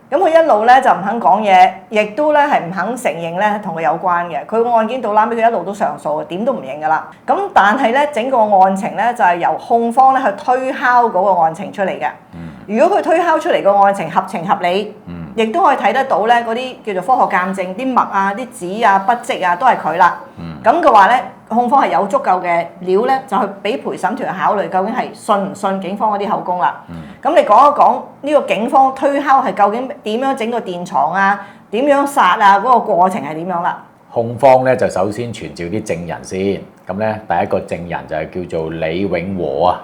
Speaker 3: 咁佢一路咧就唔肯講嘢，亦都咧係唔肯承認咧同佢有關嘅。佢個案件到拉尾佢一路都上訴嘅，點都唔認噶啦。咁但係咧整個案情咧就係由控方咧去推敲嗰個案情出嚟嘅。如果佢推敲出嚟個案情合情合理，亦都可以睇得到咧嗰啲叫做科學鑑證，啲墨啊、啲紙啊、筆跡啊都係佢啦。咁嘅話咧，控方係有足夠嘅料咧，就去俾陪審團考慮究竟係信唔信警方嗰啲口供啦。咁你講一講呢個警方推敲係究竟點樣整個電床啊？點樣殺啊？嗰個過程係點樣啦？
Speaker 2: 控方咧就首先傳召啲證人先，咁咧第一個證人就係叫做李永和啊。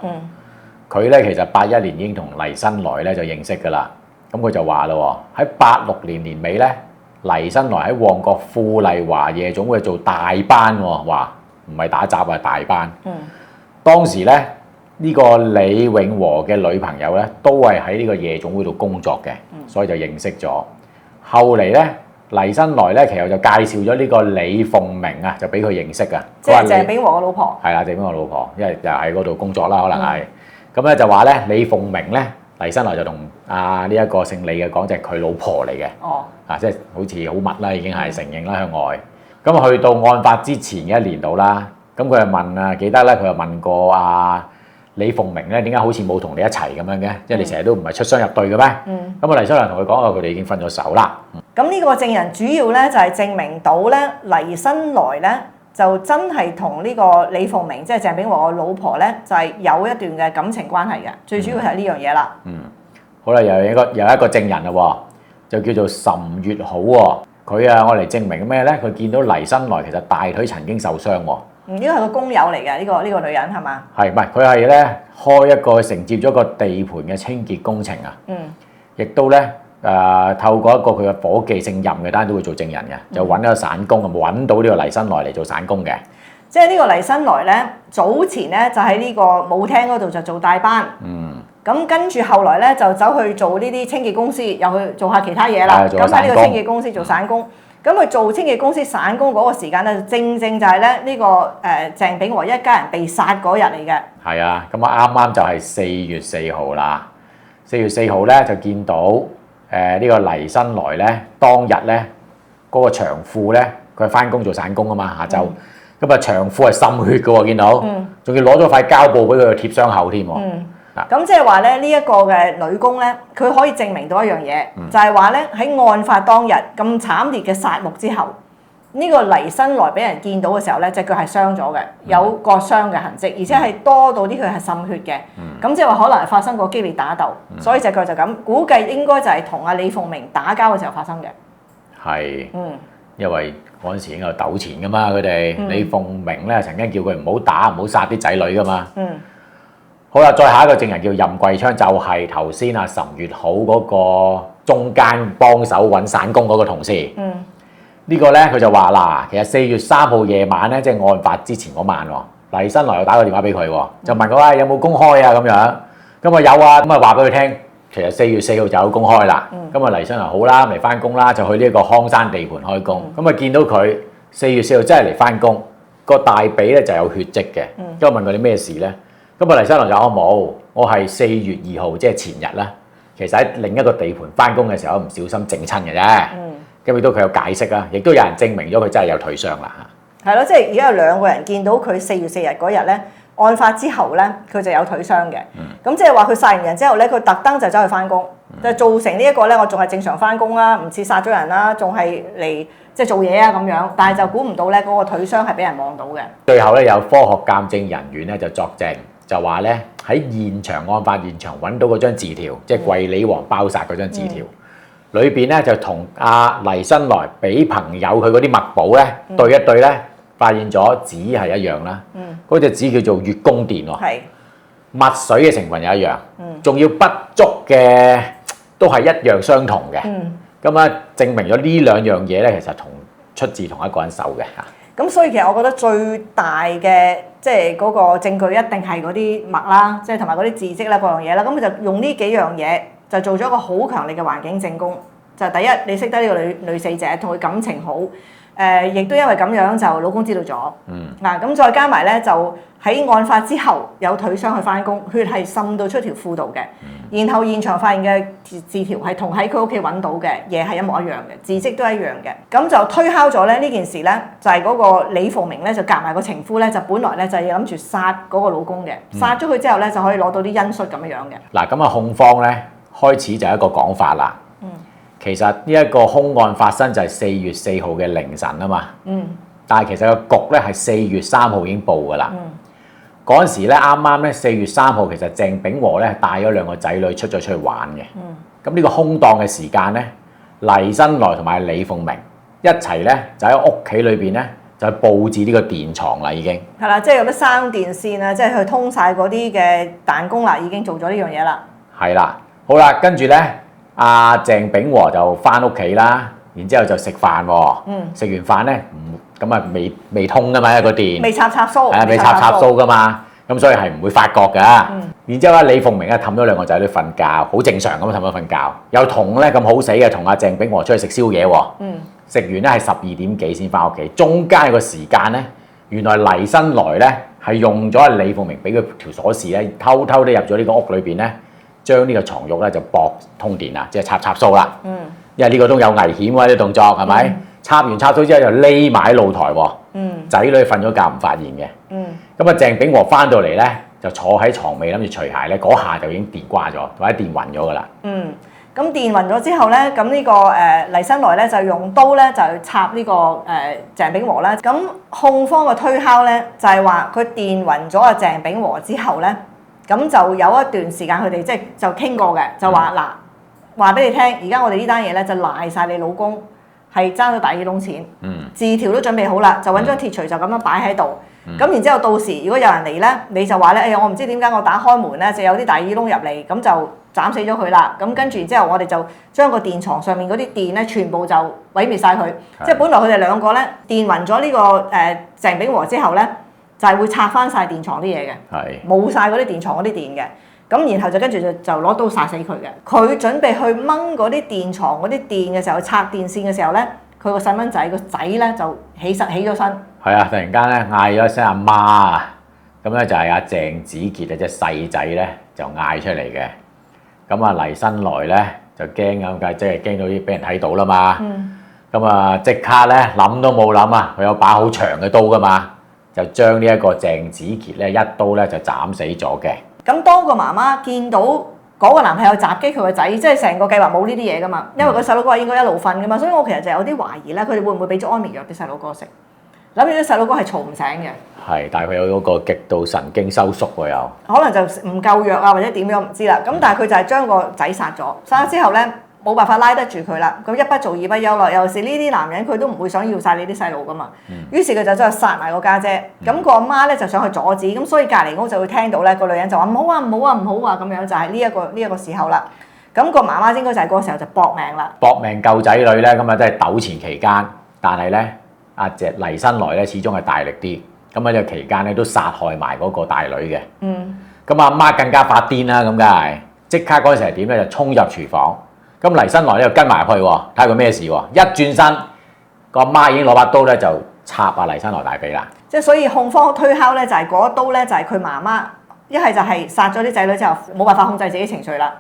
Speaker 2: 佢咧其實81年已經同黎新來咧就認識㗎啦。咁佢就話咯喎，喺86年年尾咧，黎新來喺旺角富麗華夜總會做大班喎，話唔係打雜啊，大班。當時咧呢個李永和嘅女朋友咧都係喺呢個夜總會度工作嘅，所以就認識咗。後嚟咧黎新來咧其實就介紹咗呢個李鳳鳴啊，就俾佢認識啊。
Speaker 3: 即係鄭炳和嘅老婆。
Speaker 2: 係啦，鄭炳和老婆，因為又喺嗰度工作啦，可能係。咁咧就話咧李鳳鳴咧，黎新來就同呢一個姓李嘅講，就係佢老婆嚟嘅。即係好似好密啦，已經係承認啦向外。咁去到案發之前嘅1年度啦，咁佢就問啊，記得咧佢又問過李鳳鳴咧，點解好似冇同你一齊咁樣嘅？即係你成日都唔係出雙入對嘅咩？咁黎新來同佢講佢哋已經分咗手啦。
Speaker 3: 咁呢個證人主要咧就係證明到咧黎新來咧就真係同呢個李鳳鳴，即係鄭炳和嘅老婆咧，就係有一段嘅感情關係嘅。最主要係呢樣嘢啦。
Speaker 2: 好啦，又一個證人啦喎，就叫做岑月好喎。佢我嚟證明咩咧？佢見到黎新來其實大腿曾經受傷喎。呢
Speaker 3: 個係個工友嚟嘅，呢個女人係嘛？
Speaker 2: 係唔係？佢係咧開一個承接咗個地盤嘅清潔工程啊。亦都咧透過一個佢嘅夥計姓任嘅，單都會做證人嘅，就揾一個散工，揾到呢個黎新來嚟做散工嘅。
Speaker 3: 即係呢個黎新來咧，早前咧就喺呢個舞廳嗰度就做大班。咁跟住後來咧就走去做呢啲清潔公司，又去做下其他嘢啦。咁喺呢個清潔公司做散工。咁佢做清潔公司散工嗰個時間咧，正就係咧呢個鄭炳和一家人被殺嗰日嚟嘅。係啊，咁
Speaker 2: 啱啱就係4月4號啦。4月4號咧就見到呢個黎新來咧當日咧嗰個長褲咧，佢係翻工做散工啊嘛，下晝。咁長褲係滲血嘅喎，見到。仲要攞咗塊膠布俾佢貼傷口添喎。
Speaker 3: 咁即係話咧，呢一個嘅女工咧，佢可以證明到一樣嘢，就係話咧喺案發當日咁慘烈嘅殺戮之後，呢個黎新來俾人見到嘅時候咧，隻腳係傷咗嘅，有割傷嘅痕跡，而且係多到啲血係滲血嘅。咁即係話可能係發生過激烈打鬥，所以隻腳就咁。估計應該就係同阿李鳳鳴打交嘅時候發生嘅。
Speaker 2: 係。因為嗰陣時已經有糾纏噶嘛，佢哋李鳳鳴咧曾經叫佢唔好打、唔好殺啲仔女噶嘛。好啦，再下一個證人叫任貴昌，就係頭先阿岑月好嗰個中間幫手揾散工嗰個同事。呢個咧佢就話嗱，其實4月3號夜晚咧，即係案發之前嗰晚喎，黎新來又打個電話俾佢喎，就問佢有冇公開啊咁樣。咁啊有啊，咁啊話俾佢聽，其實4月4號就有公開啦。咁啊黎新來好啦，嚟翻工啦，就去呢一個康山地盤開工。咁啊見到佢4月4號真係嚟翻工，個大髀咧就有血跡嘅。咁我問佢啲咩事咧？咁啊黎新來就話冇，我係4月2號即係前日啦。其實喺另一個地盤翻工嘅時候唔小心整親嘅啫。咁亦都佢有解釋啊，亦都有人證明咗佢真係有腿傷啦嚇。係咯，
Speaker 3: 即係而家有2個人見到佢4月4日嗰日咧，案發之後咧，佢就有腿傷嘅。咁即係話佢殺完人之後咧，佢特登就走去翻工，就造成呢一個咧，我仲係正常翻工啦，唔似殺咗人啦，仲係嚟即係做嘢啊咁樣。但係就估唔到咧，嗰個腿傷係俾人望到嘅。
Speaker 2: 最後咧有科學鑑證人員咧就作證，就話咧喺現場案發現場揾到嗰張字條，即係貴利王包殺嗰張字條。裏邊咧就同阿黎新來俾朋友佢嗰啲墨寶咧對一對咧，發現咗紙係一樣啦。嗰隻紙叫做月宮殿喎，墨水嘅成分又一樣，仲要筆觸嘅都係一樣相同嘅。咁啊證明咗呢兩樣嘢咧，其實出自同一個人手嘅嚇。
Speaker 3: 咁所以其實我覺得最大嘅即係嗰個證據一定係嗰啲墨啦，即係同埋嗰啲字跡啦，嗰樣嘢啦。咁就用呢幾樣嘢。就做咗一個好強力嘅環境證供，就第一你識得呢個女死者，同佢感情好，亦都因為咁樣就老公知道咗，咁再加埋咧就喺案發之後有腿傷去翻工，血係滲到出條褲度嘅，然後現場發現嘅字條係同喺佢屋企揾到嘅嘢係一模一樣嘅，字跡都一樣嘅，咁就推敲咗咧呢件事咧就係嗰個李鳳鳴咧就夾埋個情夫咧就本來咧就係諗住殺嗰個老公嘅，殺咗佢之後咧就可以攞到啲恩恤咁樣嘅。
Speaker 2: 嗱咁啊控方咧。開始就一個講法啦。其實呢一個兇案發生就係4月4號嘅凌晨啊嘛。但係其實個局咧係4月3號已經報㗎啦。嗰陣時咧啱啱咧4月3號，其實鄭炳和咧帶咗2個仔女出咗出去玩嘅。咁呢個空檔嘅時間咧，黎新來同埋李鳳鳴一齊咧就喺屋企裏邊咧就佈置呢個電床啦，已經
Speaker 3: 係啦，即係有啲生電線啊，即係去通晒嗰啲嘅彈弓啦，已經做咗呢樣嘢啦。
Speaker 2: 係啦。好啦，跟住咧，阿鄭炳和就翻屋企啦，然之後就食飯喎。食完飯咧，咁啊未通噶嘛，個電
Speaker 3: 未插蘇，
Speaker 2: 係啊，未插蘇噶嘛，咁所以係唔會發覺噶。然之後咧，李鳳鳴啊氹咗2個仔女瞓覺，好正常咁氹咗瞓覺。又同咧咁好死嘅，同阿鄭炳和出去食宵夜喎。食完咧係12點幾先翻屋企，中間個時間咧，原來黎新來咧係用咗李鳳鳴俾佢條鎖匙咧，偷偷地入咗呢個屋裏邊咧。將呢個床褥咧就駁通電啦，即係插蘇啦。因為呢個都有危險喎，啲動作係咪？插完蘇之後就匿埋喺露台喎。仔女瞓咗覺唔發現嘅。咁啊，鄭炳和翻到嚟咧就坐喺床尾諗住除鞋咧，嗰下就已經電瓜咗，或者電暈咗㗎啦。
Speaker 3: 咁電暈咗之後咧，咁呢個黎新來咧就用刀咧就插呢個鄭炳和啦。咁控方嘅推敲咧就係話佢電暈咗阿鄭炳和之後咧。咁就有一段時間佢哋即係就傾過嘅，就話嗱，話俾你聽，而家我哋呢單嘢咧就賴晒你老公係爭咗大耳窿錢，字條都準備好啦，就揾張鐵錘就咁樣擺喺度。咁然之後到時如果有人嚟咧，你就話咧，哎呀我唔知點解我打開門咧就有啲大耳窿入嚟，咁就斬死咗佢啦。咁跟住然之後我哋就將個電床上面嗰啲電咧全部就毀滅晒佢。即係本來佢哋2個咧電暈咗呢個鄭炳和之後咧。就係會拆翻晒電床啲嘢嘅，冇晒嗰啲電床嗰啲電嘅，咁然後就跟住就攞刀殺死佢嘅。佢準備去掹嗰啲電床嗰啲電嘅時候，拆電線嘅時候咧，佢個細蚊仔個仔咧就起咗身。係啊，突然間咧嗌咗一聲阿媽啊，咁咧就係阿鄭子傑啊隻細仔咧就嗌出嚟嘅。咁啊黎新來咧就驚咁解，即係驚到啲俾人睇到啦嘛。咁啊即刻咧諗都冇諗啊，佢有把好長嘅刀噶嘛。就將呢一個鄭子傑咧一刀咧就斬死咗嘅。咁當個媽媽見到嗰個男朋友襲擊佢個仔，即係成個計劃冇呢啲嘢噶嘛，因為個細佬哥應該一路瞓噶嘛，所以我其實就有啲懷疑咧，佢哋會唔會俾咗安眠藥啲細佬哥食？諗住啲細佬哥係嘈唔醒嘅。係，但係佢有嗰個極度神經收縮喎又。可能就唔夠藥啊，或者點樣唔知啦。咁但係佢就係將個仔殺咗，殺咗之後咧，冇辦法拉得住佢啦。咁一不做二不休咯。尤其是呢啲男人，佢都唔會想要晒你啲細路噶嘛。於是佢就真係殺埋個家姐。咁個阿媽咧就想去阻止，咁所以隔離屋就會聽到咧個女人就話唔好啊唔好啊唔好啊咁樣，就係呢一個時候啦。咁個媽媽應該就係嗰個時候就搏命啦。
Speaker 2: 搏命救仔女咧，咁啊真係糾纏期間，但係咧阿隻黎新來咧始終係大力啲。咁喺呢個期間咧都殺害埋嗰個大女嘅。咁阿媽更加發癲啦，咁梗係即刻嗰陣時係點咧？就衝入廚房。咁黎新來咧就跟埋入去喎，睇下佢咩事喎。一轉身，個阿媽已經攞把刀咧就插阿黎新來大髀啦。
Speaker 3: 即係所以控方推敲咧，就係嗰一刀咧就係佢媽媽，一係就係殺咗啲仔女之後冇辦法控制自己情緒啦。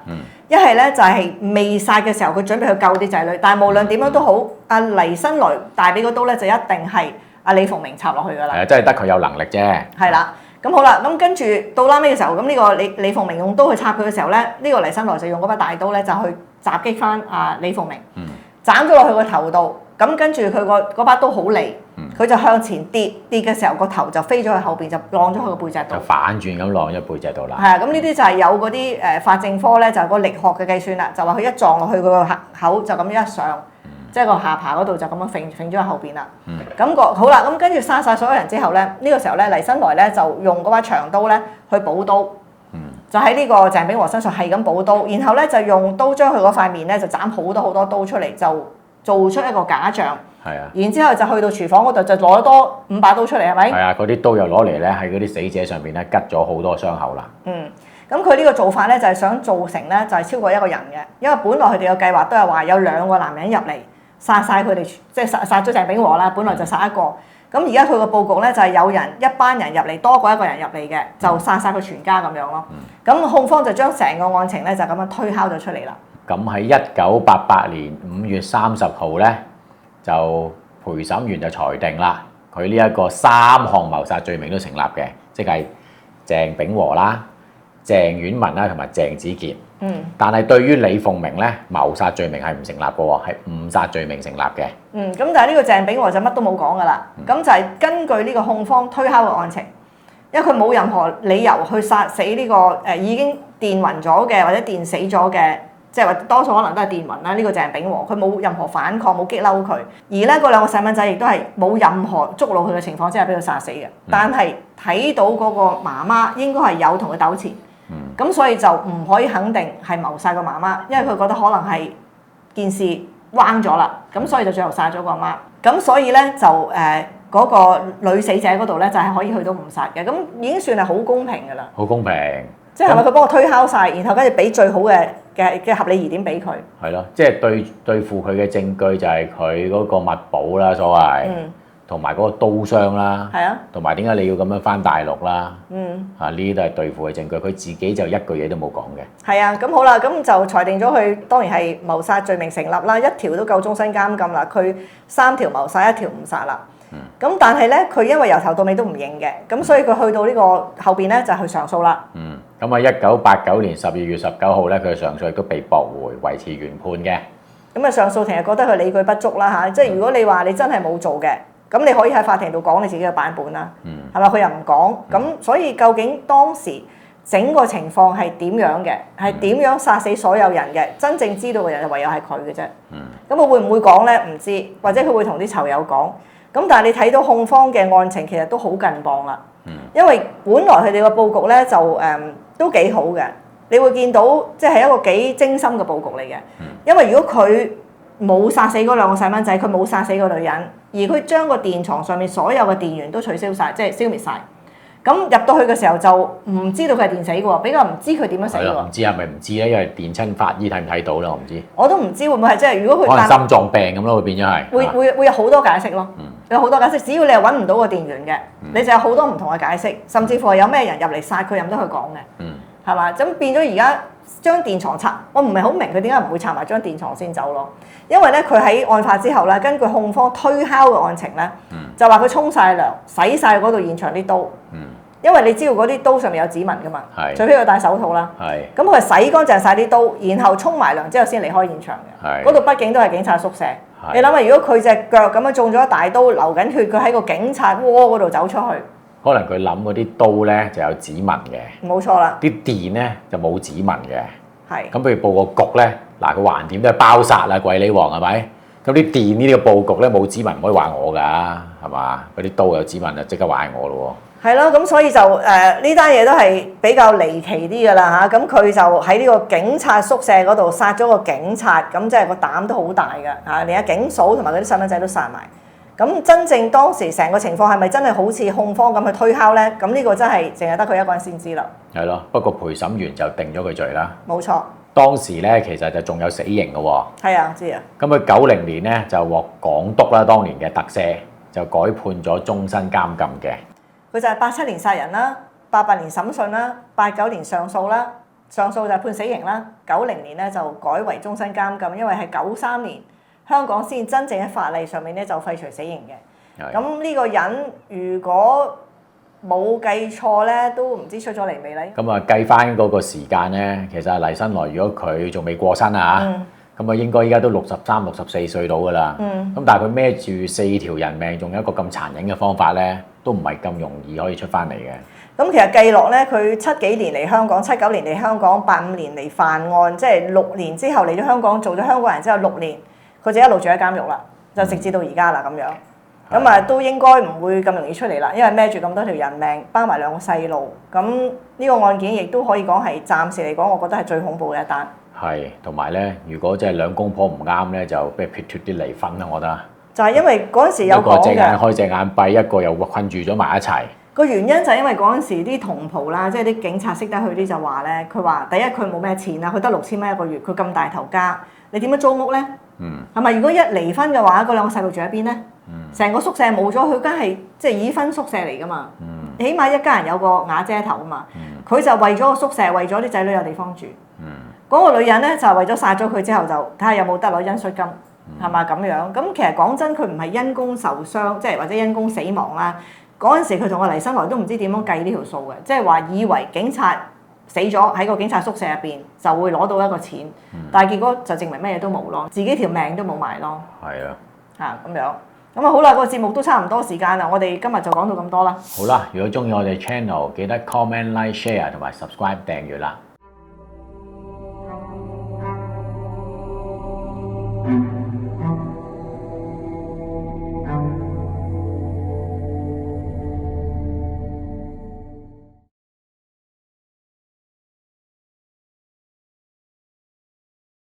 Speaker 3: 一係咧就係未殺嘅時候，佢準備去救啲仔女。但係無論點樣都好，阿黎新來大髀嗰刀咧就一定係阿李鳳鳴插落去㗎啦。係啊，
Speaker 2: 真係得佢有能力啫。係
Speaker 3: 啦。咁好啦，咁跟住到拉尾嘅時候，咁呢個李鳳鳴用刀去插佢嘅時候咧，呢個黎新來就用嗰把大刀咧就去襲擊翻阿李鳳鳴，斬咗落去個頭度。咁跟住佢嗰把刀好利，佢就向前跌嘅時候，個頭就飛咗去後邊，就晾咗去個背脊度。就
Speaker 2: 反轉咁晾咗背脊度啦。
Speaker 3: 係啊，咁呢啲就係有嗰啲法證科咧，就係個力學嘅計算啦，就話佢一撞落去佢個口就咁一上。即係個下巴嗰度就咁樣揈咗喺後邊啦。好啦，咁跟住殺晒所有人之後咧，呢個時候咧黎新來咧就用嗰把長刀咧去補刀，就喺呢個鄭炳和身上係咁補刀，然後咧就用刀將佢嗰塊面咧就斬好多刀出嚟，就做出一個假象。係啊。然之後就去到廚房嗰度就攞多5把刀出嚟，係咪？係啊，
Speaker 2: 嗰啲刀又攞嚟咧喺嗰啲死者上邊咧吉咗好多傷口啦。
Speaker 3: 咁佢呢個做法咧就係想造成咧就係超過一個人嘅，因為本來佢哋嘅計劃都係話有2個男人入嚟。殺晒佢哋，即係殺咗鄭炳和啦。本來就殺一個，咁而家佢個佈局咧就係有人一班人入嚟，多過一個人入嚟嘅，就殺晒佢全家咁樣咯。咁控方就將成個案情咧就咁樣推敲咗出嚟啦。
Speaker 2: 咁喺1988年5月30號咧，就陪審員就裁定啦，佢呢一個3項謀殺罪名都成立嘅，即係鄭炳和啦、鄭婉文啦同埋鄭子傑。但係對於李鳳鳴咧，謀殺罪名係唔成立嘅喎，係誤殺罪名成立嘅。
Speaker 3: 咁但係呢個鄭炳和就乜都冇講㗎啦。咁就係根據呢個控方推敲嘅案情，因為佢冇任何理由去殺死呢個已經電暈咗嘅或者電死咗嘅，即係話多數可能都係電暈啦。呢個鄭炳和佢冇任何反抗，冇激嬲佢，而咧嗰2個細蚊仔亦都係冇任何捉到佢嘅情況之下俾佢殺死嘅。但係睇到嗰個媽媽應該係有同佢糾纏。咁所以就唔可以肯定係謀殺個媽媽，因為佢覺得可能係件事彎咗啦，咁所以就最後殺咗個媽。咁所以咧就嗰個女死者嗰度咧就係可以去到誤殺嘅，咁已經算係好公平㗎啦。
Speaker 2: 好公平，
Speaker 3: 即係咪佢幫我推敲晒，然後跟住俾最好嘅合理疑點俾佢？
Speaker 2: 係咯，即係對付佢嘅證據就係佢嗰個物寶啦，所謂。同埋嗰個刀傷啦，同埋點解你要咁樣返大陸啦？呢啲都係對付嘅證據，佢自己就一句嘢都冇講嘅。
Speaker 3: 係啊，咁好啦，咁就裁定咗佢當然係謀殺罪名成立啦，一條都夠終身監禁啦，佢3條謀殺，1條誤殺啦。咁但係咧，佢因為由頭到尾都唔認嘅，咁所以佢去到呢個後邊咧就去上訴啦。
Speaker 2: 咁喺1989年12月19號咧，佢嘅上訴亦都被駁回，維持原判嘅。
Speaker 3: 咁啊，上訴庭係覺得佢理據不足啦嚇，即係如果你話你真係冇做嘅。咁你可以喺法庭度講你自己嘅版本啦，係咪？佢又唔講，咁所以究竟當時整個情況係點樣嘅？係點樣殺死所有人嘅？真正知道嘅人就唯有係佢嘅啫。咁佢會唔會講咧？唔知，或者佢會同啲囚友講。咁但係你睇到控方嘅案情其實都好近磅啦，因為本來佢哋個佈局咧就都幾好嘅，你會見到即係一個幾精心嘅佈局嚟嘅。因為如果佢冇殺死嗰2個細蚊仔，佢冇殺死個女人，而佢將個電床上面所有嘅電源都取消晒，即係消滅晒。咁入到去嘅時候就唔知道佢係電死嘅喎，比較唔知佢點樣死喎。唔知係咪唔知咧？因為電親法醫睇唔睇到咧？我唔知。我都唔知會唔會係即係如果佢可能心臟病咁咯，會變咗係。會有好多解釋咯，有好多解釋。只要你係揾唔到個電源嘅，你就有好多唔同嘅解釋，甚至乎係有咩人入嚟殺佢，任得佢講嘅，係嘛？咁變咗而家將電床拆，我唔係好明佢點解唔會拆埋張電床先走咯。因為咧，佢喺案發之後咧，根據控方推敲嘅案情咧，就話佢沖晒涼、洗晒嗰度現場啲刀。因為你知道嗰啲刀上面有指紋噶嘛，除非佢戴手套啦。咁佢洗乾淨晒啲刀，然後沖埋涼之後先離開現場嘅。嗰度畢竟都係警察宿舍。你諗下，如果佢隻腳咁樣中咗一大刀，流緊血，佢喺個警察窩嗰度走出去，
Speaker 2: 可能佢諗嗰啲刀咧就有指紋嘅。
Speaker 3: 冇錯啦。
Speaker 2: 啲電咧就冇指紋嘅。
Speaker 3: 係。
Speaker 2: 咁譬如佈個局咧，嗱佢橫掂都係包殺啦，貴利王係咪？咁啲電呢啲嘅佈局咧冇指紋唔可以話我㗎，係嘛？嗰啲刀有指紋就即刻話係我咯喎。
Speaker 3: 係咯，咁所以就呢單嘢都係比較離奇啲㗎啦嚇。咁佢就喺呢個警察宿舍嗰度殺咗個警察，咁即係個膽都好大㗎嚇，連阿警嫂同埋嗰啲細蚊仔都殺埋。咁真正當時成個情況係咪真係好似控方咁去推敲咧？咁呢個真係淨係得佢一個人先知啦。
Speaker 2: 係咯，不過陪審員就定咗佢罪啦。
Speaker 3: 冇錯。
Speaker 2: 當時咧其實就仲有死刑嘅喎。
Speaker 3: 係啊，知啊。
Speaker 2: 咁佢90年咧就獲港督啦，當年嘅特赦就改判咗終身監禁嘅。
Speaker 3: 佢就係87年殺人啦，88年審訊啦，89年上訴啦，上訴就係判死刑啦，90年咧就改為終身監禁，因為係93年香港先真正喺法例上面咧就廢除死刑嘅。咁呢個人如果冇計錯咧，都唔知出咗嚟未咧？
Speaker 2: 咁啊計翻嗰個時間咧，其實黎新來如果佢仲未過身啊，咁啊應該依家都63、64歲到噶啦。咁但係佢孭住4條人命，仲有一個咁殘忍嘅方法咧，都唔係咁容易可以出翻嚟嘅。
Speaker 3: 咁其實計落咧，佢7幾年嚟香港，79年嚟香港，85年嚟犯案，即係6年之後嚟咗香港做咗香港人之後6年，佢就一路住喺監獄啦，就直至到而家啦咁樣。咁啊都應該唔會咁容易出嚟啦，因為孭住咁多條人命，包埋2個細路，咁呢個案件亦都可以講係暫時嚟講，我覺得係最恐怖嘅一單。
Speaker 2: 係，同埋咧，如果即係兩公婆唔啱咧，就不如撇脱啲離婚啦，我覺得。
Speaker 3: 就係因為嗰陣時有講嘅。
Speaker 2: 一個隻眼開隻眼閉，一個又困住咗埋一齊。
Speaker 3: 個原因就係因為嗰陣時啲同袍啦，即係啲警察識得去啲就話咧，佢話第一佢冇咩錢啦，佢得6000蚊一個月，佢咁大頭家，你點樣租屋咧？係咪？如果一離婚嘅話，嗰2個細路住喺邊咧？成個宿舍冇咗，佢梗係即係已婚宿舍嚟噶嘛。起碼一家人有個瓦遮頭啊嘛。佢就為咗個宿舍，為咗啲仔女有地方住。嗰個女人咧就係為咗殺咗佢之後，就睇下有冇得攞恩恤金，係嘛咁樣？咁其實講真，佢唔係因公受傷，即係或者因公死亡啦。嗰陣時佢同阿黎新來都唔知點樣計呢條數嘅，即係話以為警察死咗喺個警察宿舍入邊就會攞到一個錢，但係結果就證明咩嘢都冇咯，自己條命都冇埋咯。
Speaker 2: 係啊，
Speaker 3: 嚇咁樣。咁啊好啦，個節目都差唔多時間啦，我哋今日就講到咁多啦。
Speaker 2: 好啦，如果中意我哋 channel，記得 comment、like、share 同埋 subscribe 訂閱啦。